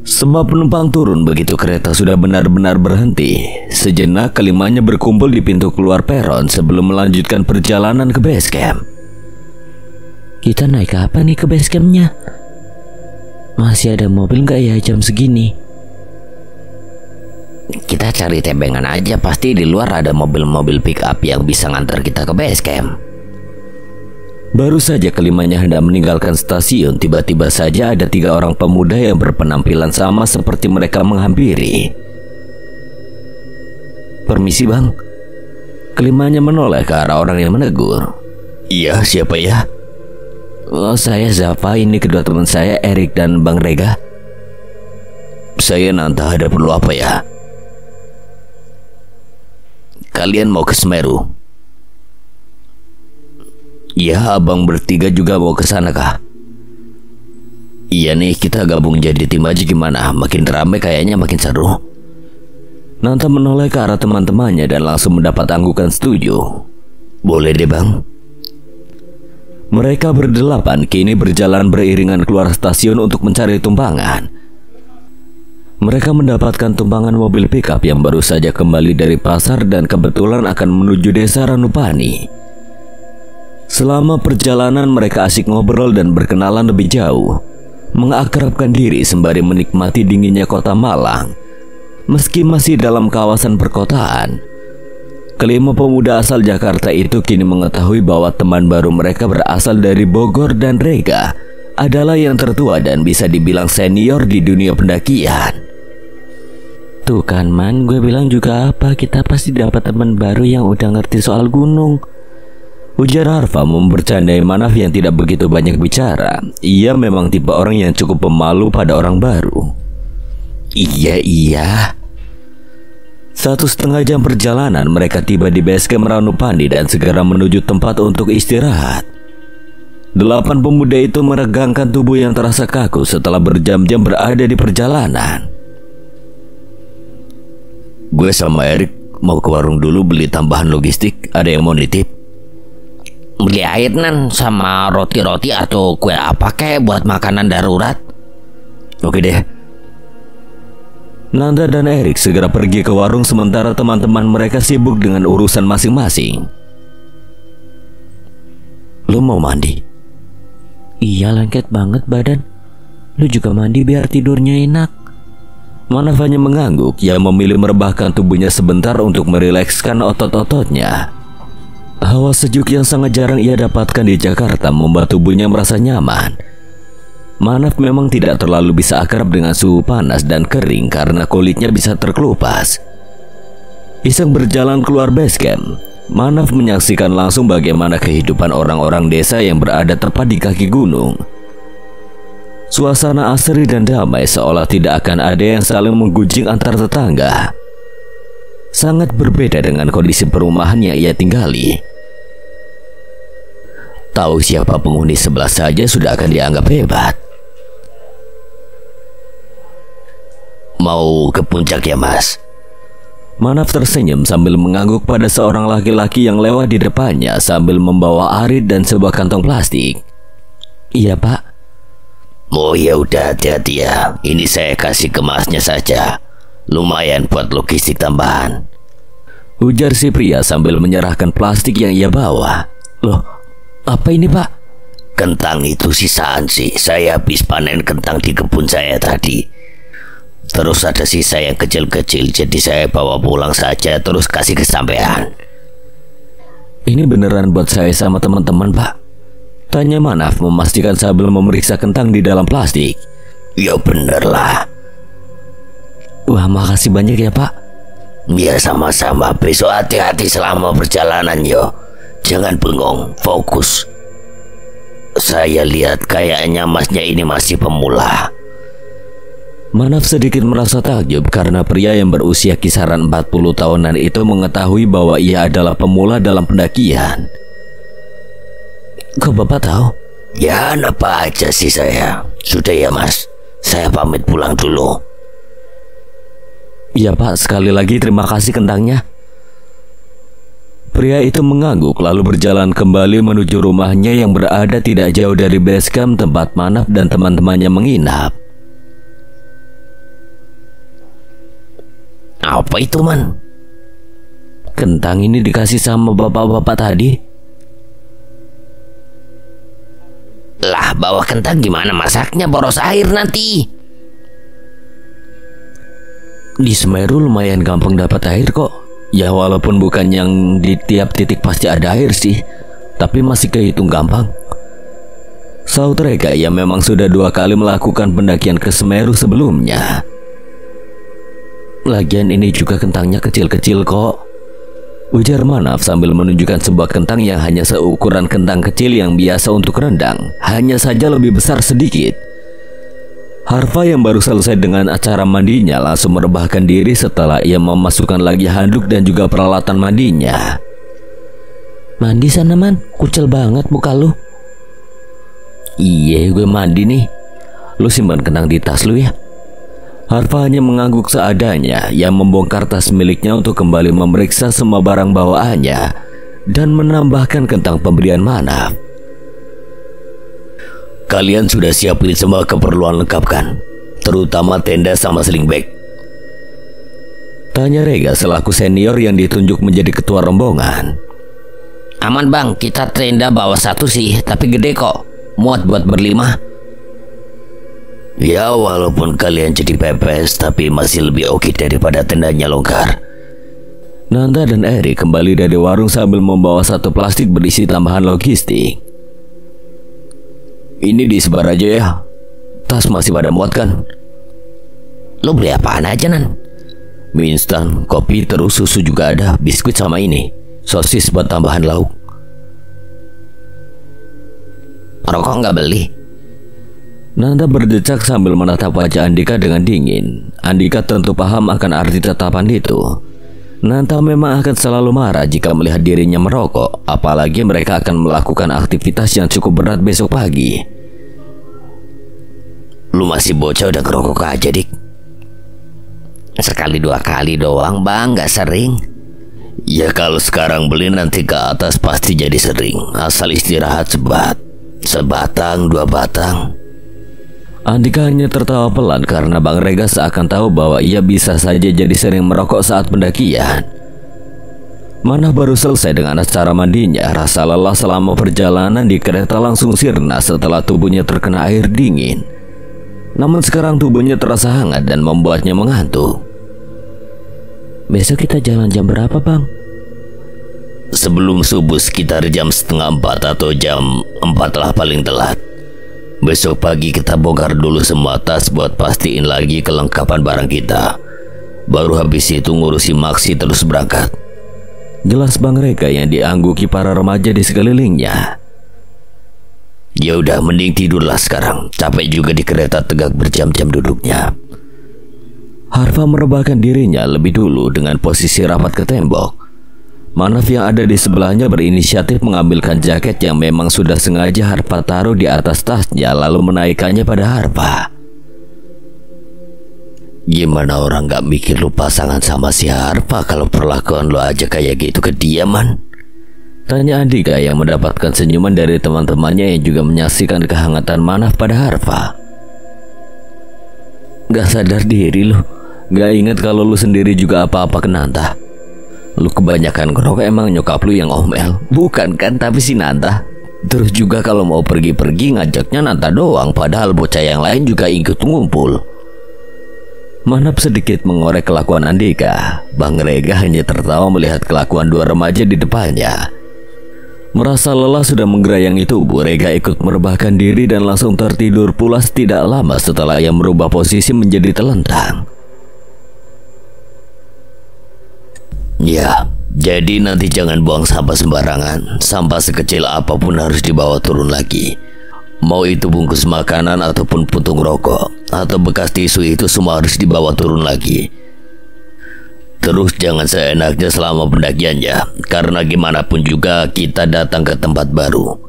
Semua penumpang turun begitu kereta sudah benar-benar berhenti. Sejenak kelimanya berkumpul di pintu keluar peron sebelum melanjutkan perjalanan ke base camp. Kita naik apa nih ke base campnya? Masih ada mobil nggak ya jam segini? Kita cari tembengan aja, pasti di luar ada mobil-mobil pick up yang bisa ngantar kita ke base camp. Baru saja kelimanya hendak meninggalkan stasiun, tiba-tiba saja ada 3 orang pemuda yang berpenampilan sama seperti mereka menghampiri. "Permisi bang." Kelimanya menoleh ke arah orang yang menegur. "Iya, siapa ya?" "Oh, saya Zafa, ini kedua teman saya Erik dan Bang Rega." "Saya Nanta, ada perlu apa ya?" "Kalian mau ke Semeru?" "Iya, abang bertiga juga mau ke sana kah?" "Iya nih, kita gabung jadi tim aja gimana? Makin ramai kayaknya makin seru." Nanta menoleh ke arah teman-temannya dan langsung mendapat anggukan setuju. "Boleh deh bang." Mereka berdelapan kini berjalan beriringan keluar stasiun untuk mencari tumpangan. Mereka mendapatkan tumpangan mobil pickup yang baru saja kembali dari pasar dan kebetulan akan menuju desa Ranupani. Selama perjalanan mereka asik ngobrol dan berkenalan lebih jauh, mengakrabkan diri sembari menikmati dinginnya kota Malang. Meski masih dalam kawasan perkotaan, kelima pemuda asal Jakarta itu kini mengetahui bahwa teman baru mereka berasal dari Bogor dan Rega adalah yang tertua dan bisa dibilang senior di dunia pendakian. Tuh kan man, gue bilang juga apa, kita pasti dapat teman baru yang udah ngerti soal gunung, ujar Harfa membercandai Manaf yang tidak begitu banyak bicara. Ia memang tipe orang yang cukup pemalu pada orang baru. Iya. 1,5 jam perjalanan mereka tiba di base camp Ranupani dan segera menuju tempat untuk istirahat. 8 pemuda itu meregangkan tubuh yang terasa kaku setelah berjam-jam berada di perjalanan. "Gue sama Erik mau ke warung dulu beli tambahan logistik, ada yang mau nitip?" "Beli air nan sama roti-roti atau kue apa kek buat makanan darurat." "Oke deh." Nanda dan Erik segera pergi ke warung sementara teman-teman mereka sibuk dengan urusan masing-masing. "Lu mau mandi?" "Iya, lengket banget badan. Lu juga mandi biar tidurnya enak." Manaf hanya mengangguk. Ia memilih merebahkan tubuhnya sebentar untuk merilekskan otot-ototnya. Hawa sejuk yang sangat jarang ia dapatkan di Jakarta membuat tubuhnya merasa nyaman. Manaf memang tidak terlalu bisa akrab dengan suhu panas dan kering karena kulitnya bisa terkelupas. Iseng berjalan keluar base camp, Manaf menyaksikan langsung bagaimana kehidupan orang-orang desa yang berada tepat di kaki gunung. Suasana asri dan damai seolah tidak akan ada yang saling menggujing antar tetangga. Sangat berbeda dengan kondisi perumahan yang ia tinggali. Tahu siapa penghuni sebelah saja sudah akan dianggap hebat. "Mau ke puncak ya mas?" Manaf tersenyum sambil mengangguk pada seorang laki-laki yang lewat di depannya sambil membawa arit dan sebuah kantong plastik. "Iya pak." "Oh ya udah, hati-hati ya. Ini saya kasih ke masnya saja. Lumayan buat logistik tambahan," ujar si pria sambil menyerahkan plastik yang ia bawa. "Loh, apa ini pak?" "Kentang itu sisaan sih. Saya habis panen kentang di kebun saya tadi. Terus ada sisa yang kecil-kecil, jadi saya bawa pulang saja terus kasih ke sampean." "Ini beneran buat saya sama teman-teman pak?" tanya Manaf memastikan sambil memeriksa kentang di dalam plastik. "Ya bener lah." "Wah, makasih banyak ya pak." "Ya sama-sama, besok hati-hati selama perjalanan yo. Jangan bengong, fokus." Saya lihat kayaknya masnya ini masih pemula. Manaf sedikit merasa takjub karena pria yang berusia kisaran 40 tahunan itu mengetahui bahwa ia adalah pemula dalam pendakian. Kok Bapak tahu? Ya, apa aja sih saya. Sudah ya Mas, saya pamit pulang dulu. Ya Pak, sekali lagi terima kasih kentangnya. Pria itu mengangguk lalu berjalan kembali menuju rumahnya yang berada tidak jauh dari base camp tempat Manaf dan teman-temannya menginap. Apa itu, Man? Kentang ini dikasih sama bapak-bapak tadi. Lah, bawa kentang gimana masaknya? Boros air nanti. Di Semeru lumayan gampang dapat air kok. Ya walaupun bukan yang di tiap titik pasti ada air sih, tapi masih kehitung gampang. Saud Rega yang memang sudah 2 kali melakukan pendakian ke Semeru sebelumnya. Lagian ini juga kentangnya kecil-kecil kok, ujar Manaf sambil menunjukkan sebuah kentang yang hanya seukuran kentang kecil yang biasa untuk rendang, hanya saja lebih besar sedikit. Harfa yang baru selesai dengan acara mandinya langsung merebahkan diri setelah ia memasukkan lagi handuk dan juga peralatan mandinya. Mandi sana Man, kucel banget muka lu. Iya gue mandi nih. Lu simpan kentang di tas lu ya. Harfa hanya mengangguk seadanya yang membongkar tas miliknya untuk kembali memeriksa semua barang bawaannya dan menambahkan kentang pemberian Manaf. Kalian sudah siapin semua keperluan lengkap kan? Terutama tenda sama sling bag. Tanya Rega selaku senior yang ditunjuk menjadi ketua rombongan. Aman bang, kita tenda bawa 1 sih, tapi gede kok. Muat buat berlima. Ya walaupun kalian jadi pepes, tapi masih lebih oke daripada tendanya longgar. Nanda dan Eri kembali dari warung sambil membawa 1 plastik berisi tambahan logistik. Ini disebar aja ya. Tas masih pada muat kan? Lo beli apaan aja Nan? Mie instan, kopi, terus susu juga ada, biskuit sama ini, sosis buat tambahan lauk. Rokok nggak beli? Nanda berdecak sambil menatap wajah Andika dengan dingin. Andika tentu paham akan arti tatapan itu. Nanda memang akan selalu marah jika melihat dirinya merokok, apalagi mereka akan melakukan aktivitas yang cukup berat besok pagi. Lu masih bocah udah ngerokok aja dik. Sekali 2 kali doang bang, gak sering. Ya kalau sekarang beli nanti ke atas pasti jadi sering. Asal istirahat sebatang 2 batang. Andika hanya tertawa pelan karena Bang Rega seakan tahu bahwa ia bisa saja jadi sering merokok saat pendakian. Manaf baru selesai dengan acara mandinya. Rasa lelah selama perjalanan di kereta langsung sirna setelah tubuhnya terkena air dingin. Namun sekarang tubuhnya terasa hangat dan membuatnya mengantuk. Besok kita jalan jam berapa Bang? Sebelum subuh sekitar jam 3:30 atau jam 4 lah paling telat. Besok pagi kita bongkar dulu semua tas buat pastiin lagi kelengkapan barang kita. Baru habis itu ngurusi Maksi terus berangkat. Jelas Bang Rega yang diangguki para remaja di sekelilingnya. Ya udah mending tidurlah sekarang. Capek juga di kereta tegak berjam-jam duduknya. Harfa merebahkan dirinya lebih dulu dengan posisi rapat ke tembok. Manaf yang ada di sebelahnya berinisiatif mengambilkan jaket yang memang sudah sengaja Harfa taruh di atas tasnya lalu menaikkannya pada Harfa. Gimana orang gak mikir lu pasangan sama si Harfa kalau perlakuan lu aja kayak gitu ke dia Man? Tanya Andika yang mendapatkan senyuman dari teman-temannya yang juga menyaksikan kehangatan Manaf pada Harfa. Gak sadar diri lu, gak ingat kalau lu sendiri juga apa-apa ke Nanta. Lu kebanyakan ngerokok emang nyokap lu yang omel, bukan kan tapi si Nanta. Terus juga kalau mau pergi-pergi ngajaknya Nanta doang, padahal bocah yang lain juga ikut ngumpul. Manaf sedikit mengorek kelakuan Andika. Bang Rega hanya tertawa melihat kelakuan 2 remaja di depannya. Merasa lelah sudah menggerayang tubuh, Rega ikut merebahkan diri dan langsung tertidur pulas tidak lama setelah ia merubah posisi menjadi telentang. Ya, jadi nanti jangan buang sampah sembarangan. Sampah sekecil apapun harus dibawa turun lagi. Mau itu bungkus makanan ataupun puntung rokok atau bekas tisu, itu semua harus dibawa turun lagi. Terus jangan seenaknya selama pendakiannya, karena gimana pun juga kita datang ke tempat baru.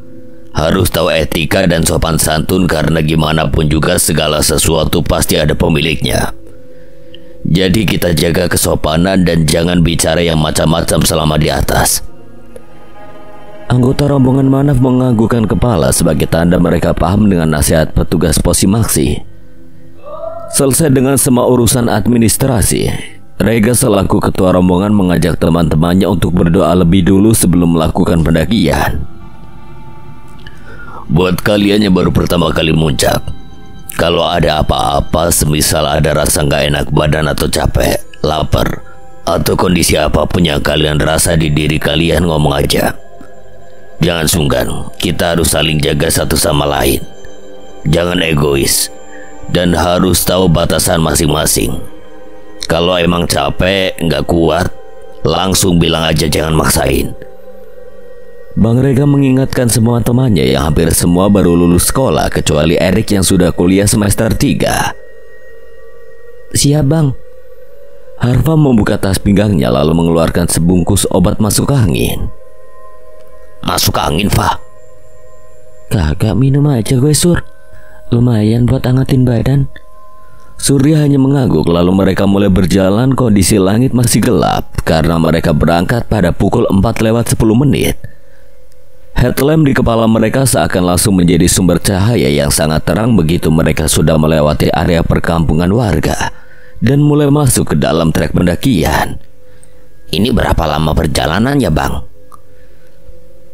Harus tahu etika dan sopan santun, karena gimana pun juga segala sesuatu pasti ada pemiliknya. Jadi kita jaga kesopanan dan jangan bicara yang macam-macam selama di atas. Anggota rombongan Manaf menganggukkan kepala sebagai tanda mereka paham dengan nasihat petugas Posimaksi. Selesai dengan semua urusan administrasi, Rega selaku ketua rombongan mengajak teman-temannya untuk berdoa lebih dulu sebelum melakukan pendakian. Buat kalian yang baru pertama kali muncak, kalau ada apa-apa, semisal ada rasa nggak enak badan atau capek, lapar, atau kondisi apapun yang kalian rasa di diri kalian, ngomong aja. Jangan sungkan, kita harus saling jaga satu sama lain. Jangan egois, dan harus tahu batasan masing-masing. Kalau emang capek, nggak kuat, langsung bilang aja, jangan maksain. Bang Rega mengingatkan semua temannya yang hampir semua baru lulus sekolah kecuali Erik yang sudah kuliah semester 3. Siap bang. Harfa membuka tas pinggangnya lalu mengeluarkan sebungkus obat masuk angin. Masuk angin, Fa? Kagak, minum aja gue, Sur. Lumayan buat angetin badan. Surya hanya mengangguk lalu mereka mulai berjalan. Kondisi langit masih gelap karena mereka berangkat pada pukul 4:10. Headlamp di kepala mereka seakan langsung menjadi sumber cahaya yang sangat terang begitu mereka sudah melewati area perkampungan warga dan mulai masuk ke dalam trek pendakian. Ini berapa lama perjalanan ya, Bang?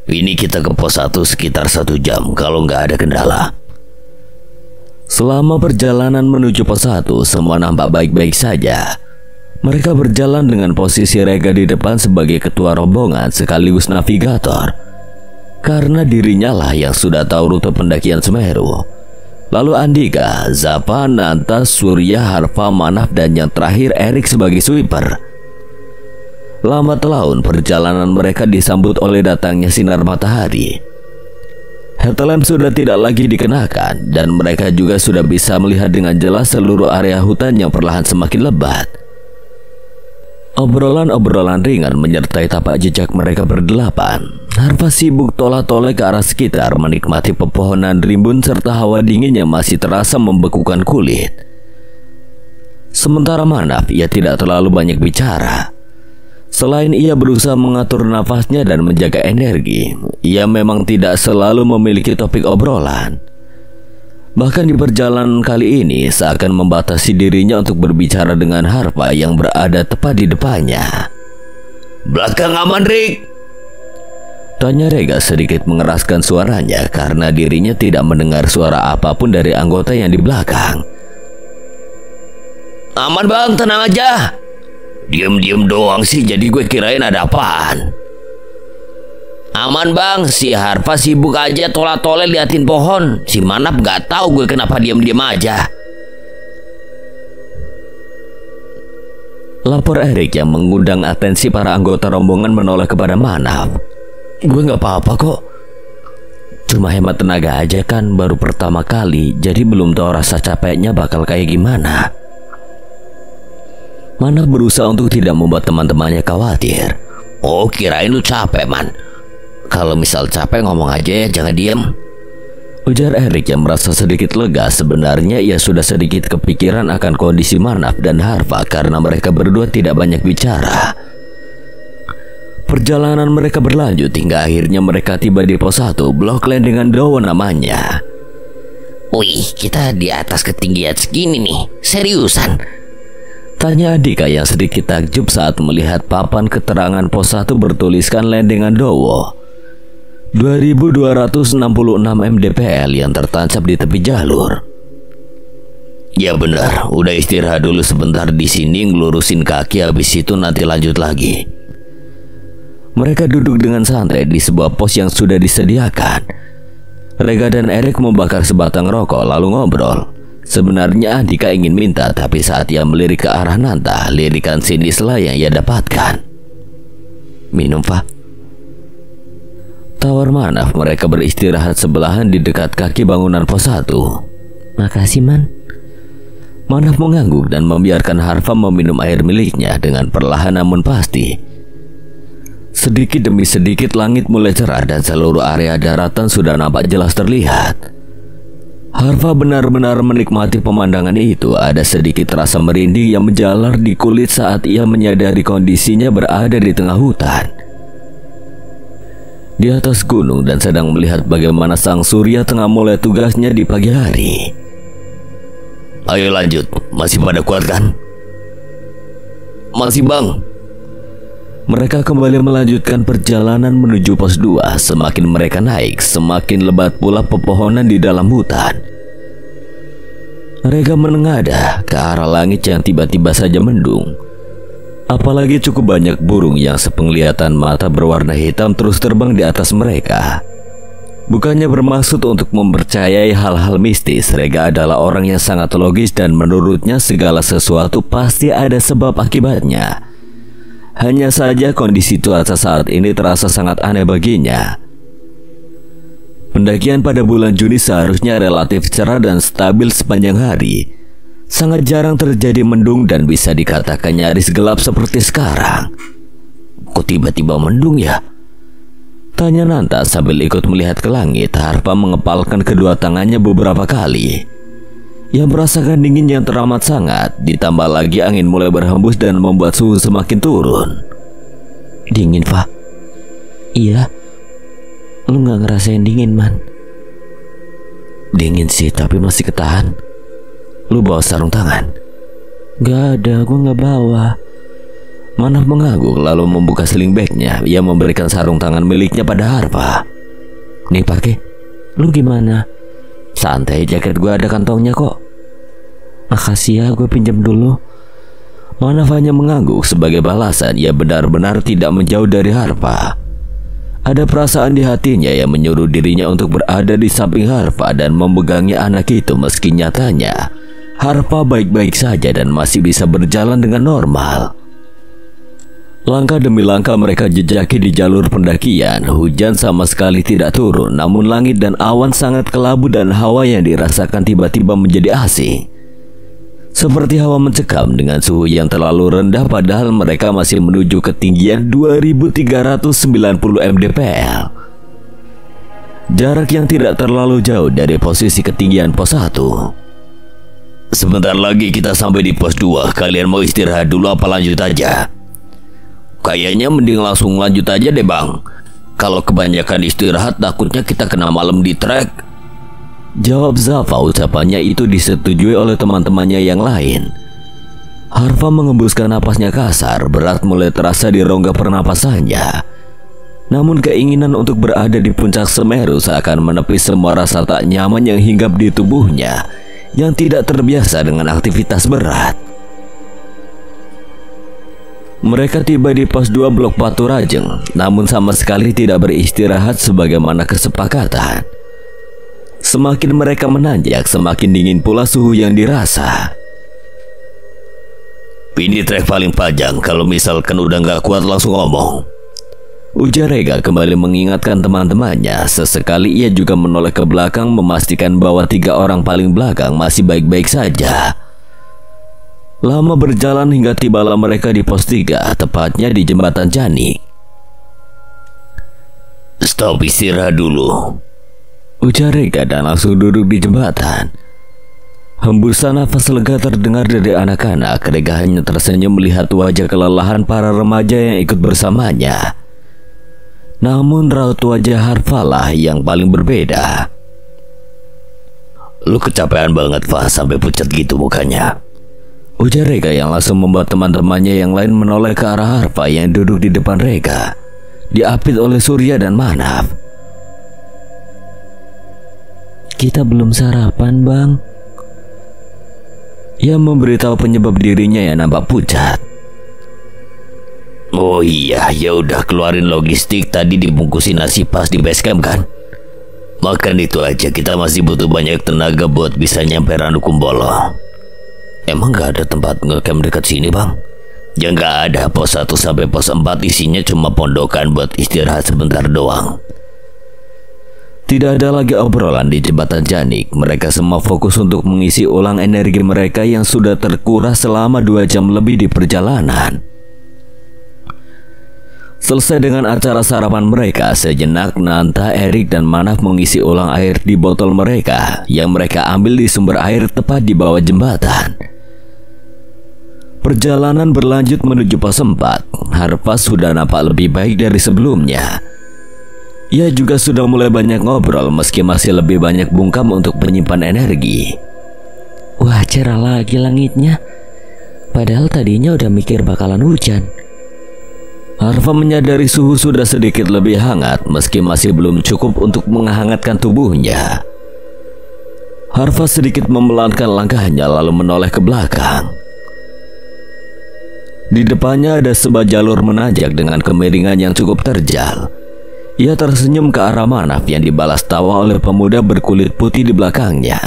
Ini kita ke pos 1 sekitar 1 jam kalau nggak ada kendala. Selama perjalanan menuju pos 1, semua nampak baik-baik saja. Mereka berjalan dengan posisi Rega di depan sebagai ketua rombongan sekaligus navigator, karena dirinya lah yang sudah tahu rute pendakian Semeru. Lalu Andika, Zapa, Nanta, Surya, Harfa, Manaf, dan yang terakhir Erik sebagai sweeper. Lambat laun perjalanan mereka disambut oleh datangnya sinar matahari. Headlamp sudah tidak lagi dikenakan dan mereka juga sudah bisa melihat dengan jelas seluruh area hutan yang perlahan semakin lebat. Obrolan-obrolan ringan menyertai tapak jejak mereka berdelapan. Harfa sibuk tolak-tolak ke arah sekitar menikmati pepohonan rimbun serta hawa dingin yang masih terasa membekukan kulit. Sementara Manaf, ia tidak terlalu banyak bicara. Selain ia berusaha mengatur nafasnya dan menjaga energi, ia memang tidak selalu memiliki topik obrolan. Bahkan di perjalanan kali ini seakan membatasi dirinya untuk berbicara dengan Harfa yang berada tepat di depannya. Belakang aman, Rik? Tanya Rega sedikit mengeraskan suaranya karena dirinya tidak mendengar suara apapun dari anggota yang di belakang. Aman bang, tenang aja. Diem-diem doang sih, jadi gue kirain ada apaan. Aman bang, si Harfa sibuk aja tola-tole liatin pohon. Si Manap gak tahu gue kenapa diem-diem aja. Lapor Erik yang mengundang atensi para anggota rombongan menoleh kepada Manap. Gue gak apa-apa kok. Cuma hemat tenaga aja kan, baru pertama kali, jadi belum tahu rasa capeknya bakal kayak gimana. Manap berusaha untuk tidak membuat teman-temannya khawatir. Oh, kirain lu capek, Man. Kalau misal capek ngomong aja ya, jangan diem. Ujar Erik yang merasa sedikit lega. Sebenarnya ia sudah sedikit kepikiran akan kondisi Manap dan Harfa karena mereka berdua tidak banyak bicara. Perjalanan mereka berlanjut hingga akhirnya mereka tiba di pos 1, blok Lendengan Dowo namanya. Wih, kita di atas ketinggian segini nih, seriusan? Tanya Andika yang sedikit takjub saat melihat papan keterangan pos 1 bertuliskan Lendengan Dowo 2266 mdpl yang tertancap di tepi jalur. Ya benar, udah istirahat dulu sebentar di sini ngelurusin kaki, habis itu nanti lanjut lagi. Mereka duduk dengan santai di sebuah pos yang sudah disediakan. Rega dan Erik membakar sebatang rokok lalu ngobrol. Sebenarnya Andika ingin minta, tapi saat ia melirik ke arah Nanta, lirikan sinislah yang ia dapatkan. Minum, Pak. Tawar Manaf mereka beristirahat sebelahan di dekat kaki bangunan pos 1. Makasih, Man. Manaf mengangguk dan membiarkan Harfa meminum air miliknya dengan perlahan namun pasti. Sedikit demi sedikit langit mulai cerah dan seluruh area daratan sudah nampak jelas terlihat. Harfa benar-benar menikmati pemandangan itu. Ada sedikit rasa merinding yang menjalar di kulit saat ia menyadari kondisinya berada di tengah hutan, di atas gunung, dan sedang melihat bagaimana sang surya tengah mulai tugasnya di pagi hari. Ayo lanjut, masih pada kuat kan? Masih, Bang. Mereka kembali melanjutkan perjalanan menuju pos 2. Semakin mereka naik, semakin lebat pula pepohonan di dalam hutan. Mereka menengadah ke arah langit yang tiba-tiba saja mendung. Apalagi cukup banyak burung yang sepenglihatan mata berwarna hitam terus terbang di atas mereka. Bukannya bermaksud untuk mempercayai hal-hal mistis, Rega adalah orang yang sangat logis dan menurutnya segala sesuatu pasti ada sebab akibatnya. Hanya saja kondisi cuaca saat ini terasa sangat aneh baginya. Pendakian pada bulan Juni seharusnya relatif cerah dan stabil sepanjang hari. Sangat jarang terjadi mendung dan bisa dikatakan nyaris gelap seperti sekarang. Kok tiba-tiba mendung ya? Tanya Nanta sambil ikut melihat ke langit. Harpa mengepalkan kedua tangannya beberapa kali. Ia merasakan dingin yang teramat sangat. Ditambah lagi angin mulai berhembus dan membuat suhu semakin turun. Dingin, Pak? Iya. Lu gak ngerasain dingin, Man? Dingin sih, tapi masih ketahan. Lu bawa sarung tangan? Gak ada, gue gak bawa. Manaf mengangguk lalu membuka sling bagnya. Ia memberikan sarung tangan miliknya pada Harpa. Nih pakai. Lu gimana? Santai, jaket gue ada kantongnya kok. Makasih ya, gue pinjam dulu. Manaf hanya mengangguk sebagai balasan. Ia benar-benar tidak menjauh dari Harpa. Ada perasaan di hatinya yang menyuruh dirinya untuk berada di samping Harpa dan memegangi anak itu, meski nyatanya Harpa baik-baik saja dan masih bisa berjalan dengan normal. Langkah demi langkah mereka jejaki di jalur pendakian. Hujan sama sekali tidak turun, namun langit dan awan sangat kelabu dan hawa yang dirasakan tiba-tiba menjadi asing. Seperti hawa mencekam dengan suhu yang terlalu rendah, padahal mereka masih menuju ketinggian 2390 mdpl. Jarak yang tidak terlalu jauh dari posisi ketinggian pos 1. Sebentar lagi kita sampai di pos 2. Kalian mau istirahat dulu apa lanjut aja? Kayaknya mending langsung lanjut aja deh, Bang. Kalau kebanyakan istirahat takutnya kita kena malam di trek. Jawab Zafa. Ucapannya itu disetujui oleh teman-temannya yang lain. Harfa mengembuskan napasnya kasar. Berat mulai terasa di rongga pernapasannya. Namun keinginan untuk berada di puncak Semeru seakan menepis semua rasa tak nyaman yang hinggap di tubuhnya yang tidak terbiasa dengan aktivitas berat. Mereka tiba di pos 2 Blok Patu Rajeng, namun sama sekali tidak beristirahat sebagaimana kesepakatan. Semakin mereka menanjak, semakin dingin pula suhu yang dirasa. Ini trek paling panjang, kalau misalkan udah nggak kuat langsung ngomong. Ujar Rega kembali mengingatkan teman-temannya. Sesekali ia juga menoleh ke belakang memastikan bahwa 3 orang paling belakang masih baik-baik saja. Lama berjalan hingga tibalah mereka di pos 3, tepatnya di jembatan Janik. Stop, istirahat dulu, ujar Rega dan langsung duduk di jembatan. Hembusan nafas lega terdengar dari anak-anak. Rega hanya tersenyum melihat wajah kelelahan para remaja yang ikut bersamanya. Namun raut wajah Harfalah yang paling berbeda. Lu kecapean banget, Fah, sampai pucat gitu mukanya, ujar Rega yang langsung membuat teman-temannya yang lain menoleh ke arah Harfa yang duduk di depan Rega, diapit oleh Surya dan Manaf. Kita belum sarapan, Bang. Ia memberitahu penyebab dirinya yang nampak pucat. Oh iya, ya udah keluarin logistik, tadi dibungkusin nasi pas di base camp kan? Makan itu aja, kita masih butuh banyak tenaga buat bisa nyampe Ranukumbolo. Emang gak ada tempat ngecamp dekat sini, Bang? Ya nggak ada, pos 1 sampai pos 4 isinya cuma pondokan buat istirahat sebentar doang. Tidak ada lagi obrolan di jembatan Janik. Mereka semua fokus untuk mengisi ulang energi mereka yang sudah terkuras selama 2 jam lebih di perjalanan. Selesai dengan acara sarapan mereka, sejenak Nanta, Erik, dan Manaf mengisi ulang air di botol mereka yang mereka ambil di sumber air tepat di bawah jembatan. Perjalanan berlanjut menuju pos 4. Harpa sudah nampak lebih baik dari sebelumnya. Ia juga sudah mulai banyak ngobrol meski masih lebih banyak bungkam untuk menyimpan energi. Wah, cerah lagi langitnya. Padahal tadinya udah mikir bakalan hujan. Harpa menyadari suhu sudah sedikit lebih hangat meski masih belum cukup untuk menghangatkan tubuhnya. Harpa sedikit memelankan langkahnya lalu menoleh ke belakang. Di depannya ada sebuah jalur menanjak dengan kemiringan yang cukup terjal. Ia tersenyum ke arah Manaf yang dibalas tawa oleh pemuda berkulit putih di belakangnya.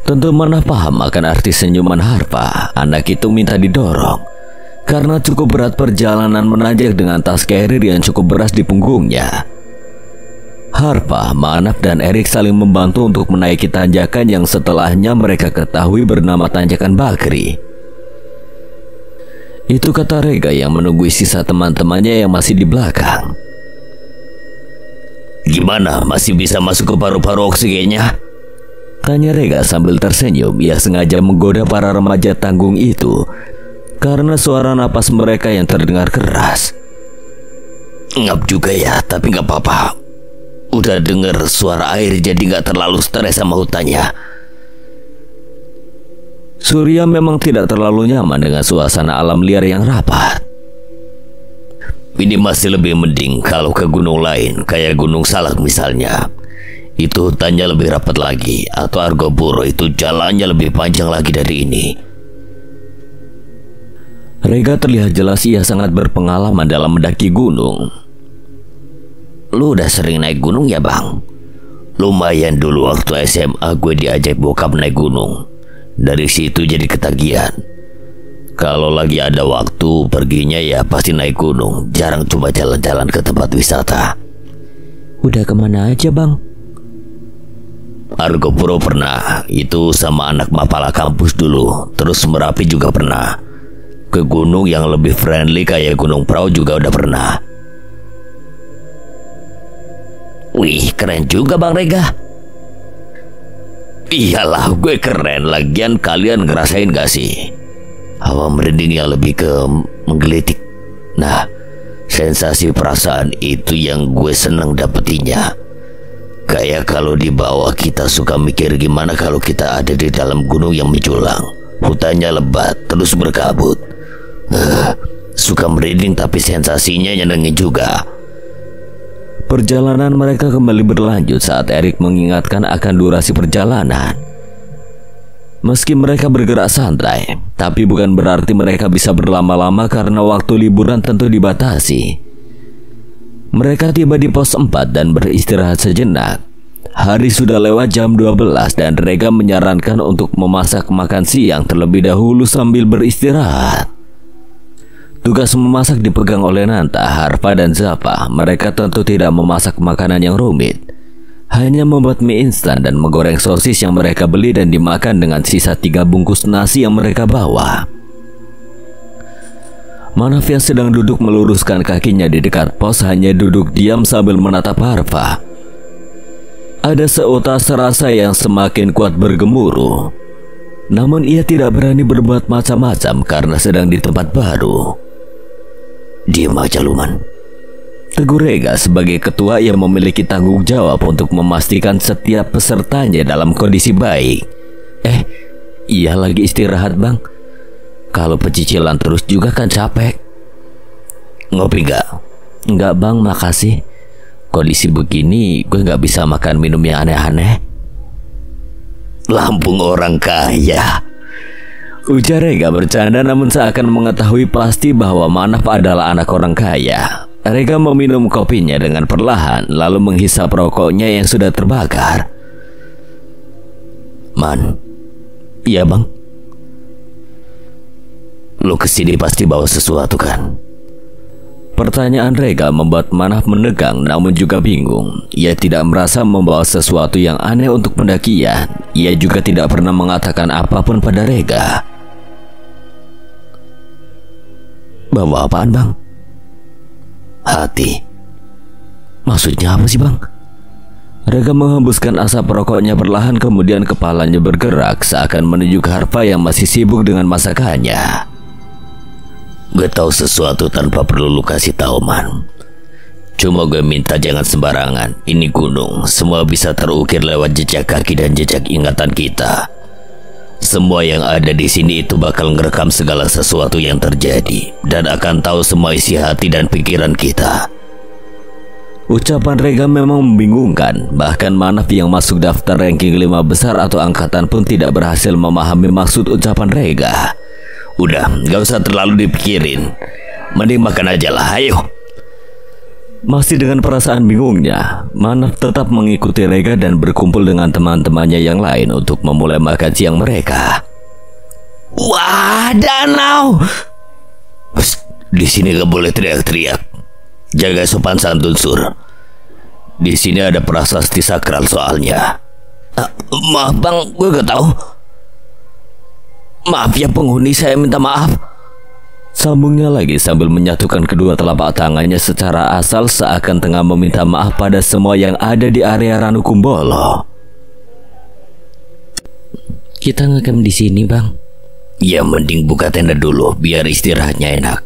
Tentu Manaf paham akan arti senyuman Harpa. Anak itu minta didorong karena cukup berat perjalanan menanjak dengan tas carrier yang cukup berat di punggungnya. Harpa, Manaf, dan Erik saling membantu untuk menaiki tanjakan yang setelahnya mereka ketahui bernama Tanjakan Bakri. Itu kata Rega yang menunggu sisa teman-temannya yang masih di belakang. Gimana, masih bisa masuk ke paru-paru oksigennya? Tanya Rega sambil tersenyum. Ia sengaja menggoda para remaja tanggung itu karena suara napas mereka yang terdengar keras. Ngap juga ya, tapi nggak apa-apa. Udah denger suara air jadi nggak terlalu stres sama hutannya. Surya memang tidak terlalu nyaman dengan suasana alam liar yang rapat. Ini masih lebih mending kalau ke gunung lain, kayak Gunung Salak misalnya. Itu hutannya lebih rapat lagi, atau Argopuro itu jalannya lebih panjang lagi dari ini. Rega terlihat jelas ia sangat berpengalaman dalam mendaki gunung. Lu udah sering naik gunung ya bang? Lumayan dulu waktu SMA gue diajak bokap naik gunung. Dari situ jadi ketagihan. Kalau lagi ada waktu, perginya ya pasti naik gunung. Jarang cuma jalan-jalan ke tempat wisata. Udah kemana aja bang? Argopuro pernah, itu sama anak mapala kampus dulu. Terus Merapi juga pernah. Ke gunung yang lebih friendly kayak Gunung Prau juga udah pernah. Wih, keren juga Bang Rega. Iyalah, gue keren. Lagian kalian ngerasain gak sih hawa merinding yang lebih ke menggelitik? Nah, sensasi perasaan itu yang gue seneng dapetinnya. Kayak kalau di bawah kita suka mikir gimana kalau kita ada di dalam gunung yang menjulang, hutannya lebat terus berkabut. Suka merinding tapi sensasinya nyenengin juga. Perjalanan mereka kembali berlanjut saat Erik mengingatkan akan durasi perjalanan. Meski mereka bergerak santai, tapi bukan berarti mereka bisa berlama-lama karena waktu liburan tentu dibatasi. Mereka tiba di pos 4 dan beristirahat sejenak. Hari sudah lewat jam 12 dan Rega menyarankan untuk memasak makan siang terlebih dahulu sambil beristirahat. Tugas memasak dipegang oleh Nanta, Harpa, dan Zappa. Mereka tentu tidak memasak makanan yang rumit, hanya membuat mie instan dan menggoreng sosis yang mereka beli dan dimakan dengan sisa 3 bungkus nasi yang mereka bawa. Manaf yang sedang duduk meluruskan kakinya di dekat pos hanya duduk diam sambil menatap Harpa. Ada seutas rasa yang semakin kuat bergemuruh. Namun ia tidak berani berbuat macam-macam karena sedang di tempat baru. Diam aja Luman, tegur Rega sebagai ketua yang memiliki tanggung jawab untuk memastikan setiap pesertanya dalam kondisi baik. Iya lagi istirahat bang. Kalau pecicilan terus juga kan capek. Ngopi gak? Enggak bang, makasih. Kondisi begini gue gak bisa makan minum yang aneh-aneh. Lampung orang kaya, ujar Rega bercanda namun seakan mengetahui pasti bahwa Manaf adalah anak orang kaya. Rega meminum kopinya dengan perlahan lalu menghisap rokoknya yang sudah terbakar. Man. Iya bang. Lo kesini pasti bawa sesuatu kan? Pertanyaan Rega membuat Manaf menegang namun juga bingung. Ia tidak merasa membawa sesuatu yang aneh untuk pendakian. Ia juga tidak pernah mengatakan apapun pada Rega. Bawa apaan, Bang? Hati. Maksudnya apa sih, Bang? Rega menghembuskan asap rokoknya perlahan, kemudian kepalanya bergerak seakan menuju ke Harfa yang masih sibuk dengan masakannya. Gue tahu sesuatu tanpa perlu lu kasih tahu, Man. Cuma gue minta jangan sembarangan. Ini gunung, semua bisa terukir lewat jejak kaki dan jejak ingatan kita. Semua yang ada di sini itu bakal ngerekam segala sesuatu yang terjadi dan akan tahu semua isi hati dan pikiran kita. Ucapan Rega memang membingungkan. Bahkan Manaf yang masuk daftar ranking 5 besar atau angkatan pun tidak berhasil memahami maksud ucapan Rega. Udah, gak usah terlalu dipikirin. Mending makan aja lah, ayo. Masih dengan perasaan bingungnya, Manaf tetap mengikuti Rega dan berkumpul dengan teman-temannya yang lain untuk memulai makan siang mereka. Wah, danau. Di sini gak boleh teriak-teriak. Jaga sopan santun, Sur. Di sini ada prasasti sakral soalnya. Maaf, Bang, gue gak tahu. Maaf ya penghuni, saya minta maaf. Sambungnya lagi sambil menyatukan kedua telapak tangannya secara asal seakan tengah meminta maaf pada semua yang ada di area Ranukumbolo. Kita ngecamp di sini, Bang. Ya mending buka tenda dulu biar istirahatnya enak.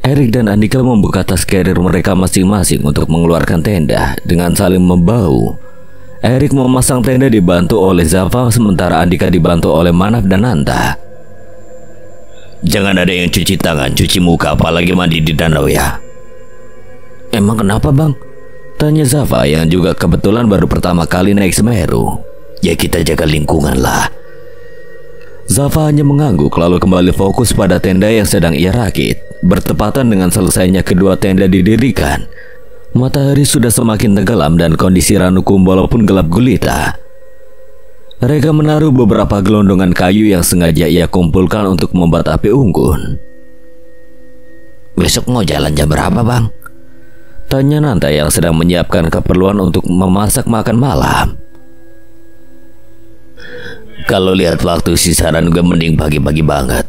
Erik dan Andika membuka tas carrier mereka masing-masing untuk mengeluarkan tenda dengan saling membau. Erik memasang tenda dibantu oleh Zafa sementara Andika dibantu oleh Manaf dan Nanta. Jangan ada yang cuci tangan, cuci muka, apalagi mandi di danau ya. Emang kenapa, Bang? Tanya Zafa yang juga kebetulan baru pertama kali naik Semeru. Ya kita jaga lingkungan lah. Zafa hanya mengangguk lalu kembali fokus pada tenda yang sedang ia rakit. Bertepatan dengan selesainya kedua tenda didirikan, matahari sudah semakin tenggelam dan kondisi Ranukumbolo pun gelap gulita. Rega menaruh beberapa gelondongan kayu yang sengaja ia kumpulkan untuk membuat api unggun. Besok mau jalan jam berapa, Bang? Tanya Nanta yang sedang menyiapkan keperluan untuk memasak makan malam. Kalau lihat waktu sih saran gue mending pagi-pagi banget.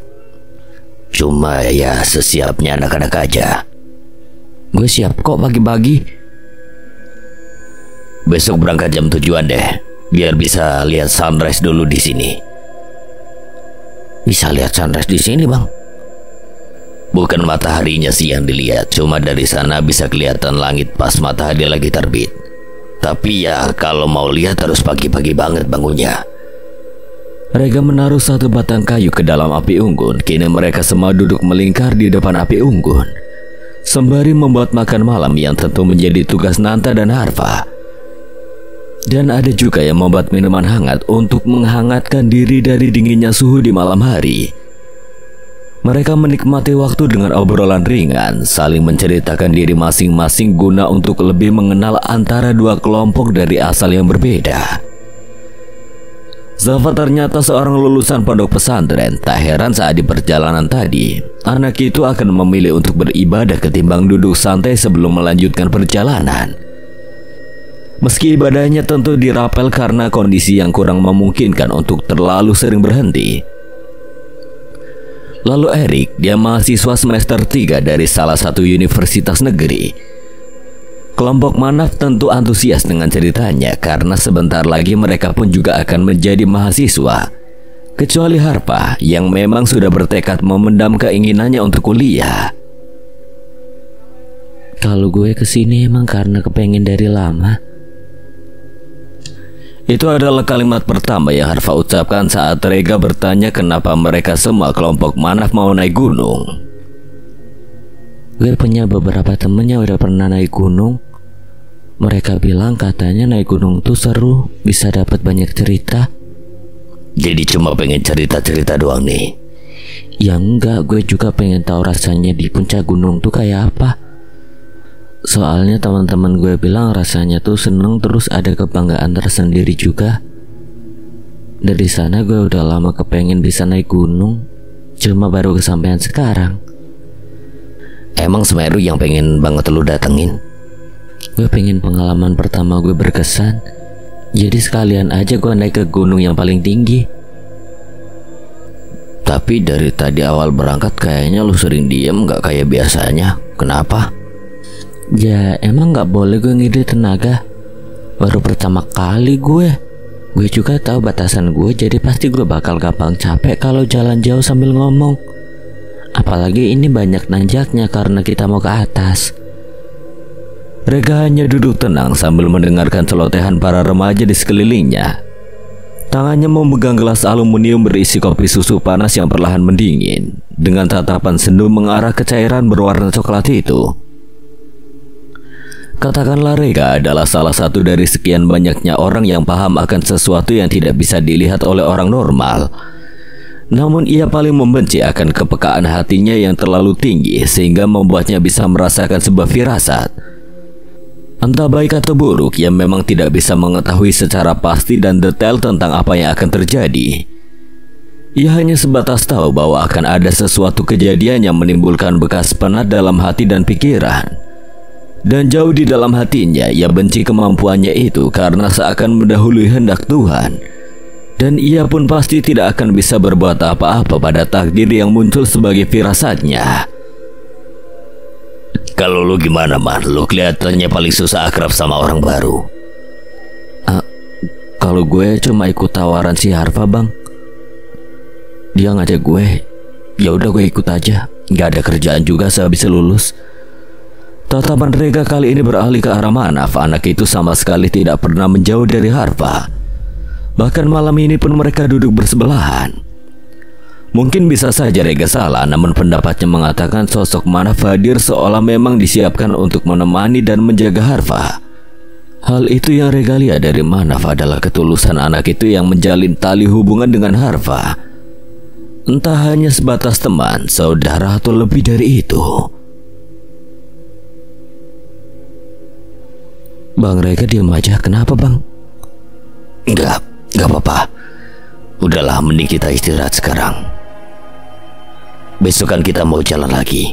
Cuma ya sesiapnya anak-anak aja. Gue siap kok pagi-pagi. Besok berangkat jam 7-an deh, biar bisa lihat sunrise dulu di sini. Bisa lihat sunrise di sini, Bang? Bukan mataharinya sih yang dilihat, cuma dari sana bisa kelihatan langit pas matahari lagi terbit. Tapi ya kalau mau lihat harus pagi-pagi banget bangunnya. Rega menaruh satu batang kayu ke dalam api unggun. Kini mereka semua duduk melingkar di depan api unggun sembari membuat makan malam yang tentu menjadi tugas Nanta dan Harfa. Dan ada juga yang membuat minuman hangat untuk menghangatkan diri dari dinginnya suhu di malam hari. Mereka menikmati waktu dengan obrolan ringan, saling menceritakan diri masing-masing guna untuk lebih mengenal antara dua kelompok dari asal yang berbeda. Zafa ternyata seorang lulusan pondok pesantren. Tak heran saat di perjalanan tadi, anak itu akan memilih untuk beribadah ketimbang duduk santai sebelum melanjutkan perjalanan. Meski ibadahnya tentu dirapel karena kondisi yang kurang memungkinkan untuk terlalu sering berhenti. Lalu Erik, dia mahasiswa semester 3 dari salah satu universitas negeri. Kelompok Manaf tentu antusias dengan ceritanya karena sebentar lagi mereka pun juga akan menjadi mahasiswa. Kecuali Harpa yang memang sudah bertekad memendam keinginannya untuk kuliah. Kalau gue kesini emang karena kepengen dari lama. Itu adalah kalimat pertama yang Harfa ucapkan saat Rega bertanya kenapa mereka semua kelompok Manaf mau naik gunung. Gue punya beberapa temen yang udah pernah naik gunung. Mereka bilang katanya naik gunung tuh seru, bisa dapat banyak cerita. Jadi cuma pengen cerita-cerita doang nih? Ya enggak, gue juga pengen tahu rasanya di puncak gunung tuh kayak apa. Soalnya teman-teman gue bilang rasanya tuh seneng, terus ada kebanggaan tersendiri juga. Dari sana gue udah lama kepengen bisa naik gunung, cuma baru kesampaian sekarang. Emang Semeru yang pengen banget lu datengin? Gue pengen pengalaman pertama gue berkesan. Jadi sekalian aja gue naik ke gunung yang paling tinggi. Tapi dari tadi awal berangkat kayaknya lu sering diem gak kayak biasanya. Kenapa? Ya emang gak boleh gue ngide tenaga. Baru pertama kali gue juga tahu batasan gue, jadi pasti gue bakal gampang capek kalau jalan jauh sambil ngomong. Apalagi ini banyak nanjaknya karena kita mau ke atas. Rega hanya duduk tenang sambil mendengarkan celotehan para remaja di sekelilingnya. Tangannya memegang gelas aluminium berisi kopi susu panas yang perlahan mendingin, dengan tatapan sendu mengarah ke cairan berwarna coklat itu. Katakanlah Rega adalah salah satu dari sekian banyaknya orang yang paham akan sesuatu yang tidak bisa dilihat oleh orang normal. Namun ia paling membenci akan kepekaan hatinya yang terlalu tinggi sehingga membuatnya bisa merasakan sebuah firasat. Entah baik atau buruk, yang memang tidak bisa mengetahui secara pasti dan detail tentang apa yang akan terjadi. Ia hanya sebatas tahu bahwa akan ada sesuatu kejadian yang menimbulkan bekas penat dalam hati dan pikiran. Dan jauh di dalam hatinya ia benci kemampuannya itu karena seakan mendahului hendak Tuhan. Dan ia pun pasti tidak akan bisa berbuat apa-apa pada takdir yang muncul sebagai firasatnya. Kalau lu gimana, Man? Lu kelihatannya paling susah akrab sama orang baru. Kalau gue cuma ikut tawaran si Harfa, Bang. Dia ngajak gue, ya udah gue ikut aja. Gak ada kerjaan juga sehabis lulus. Tatapan Rega kali ini beralih ke arah Manaf. Anak itu sama sekali tidak pernah menjauh dari Harfa. Bahkan malam ini pun mereka duduk bersebelahan. Mungkin bisa saja Rega salah, namun pendapatnya mengatakan sosok Manaf hadir seolah memang disiapkan untuk menemani dan menjaga Harfa. Hal itu yang Rega lihat dari Manaf adalah ketulusan anak itu yang menjalin tali hubungan dengan Harfa. Entah hanya sebatas teman, saudara, atau lebih dari itu. Bang Rega diam aja, kenapa Bang? Enggak apa-apa. Udahlah, mending kita istirahat sekarang. Besok kan kita mau jalan lagi.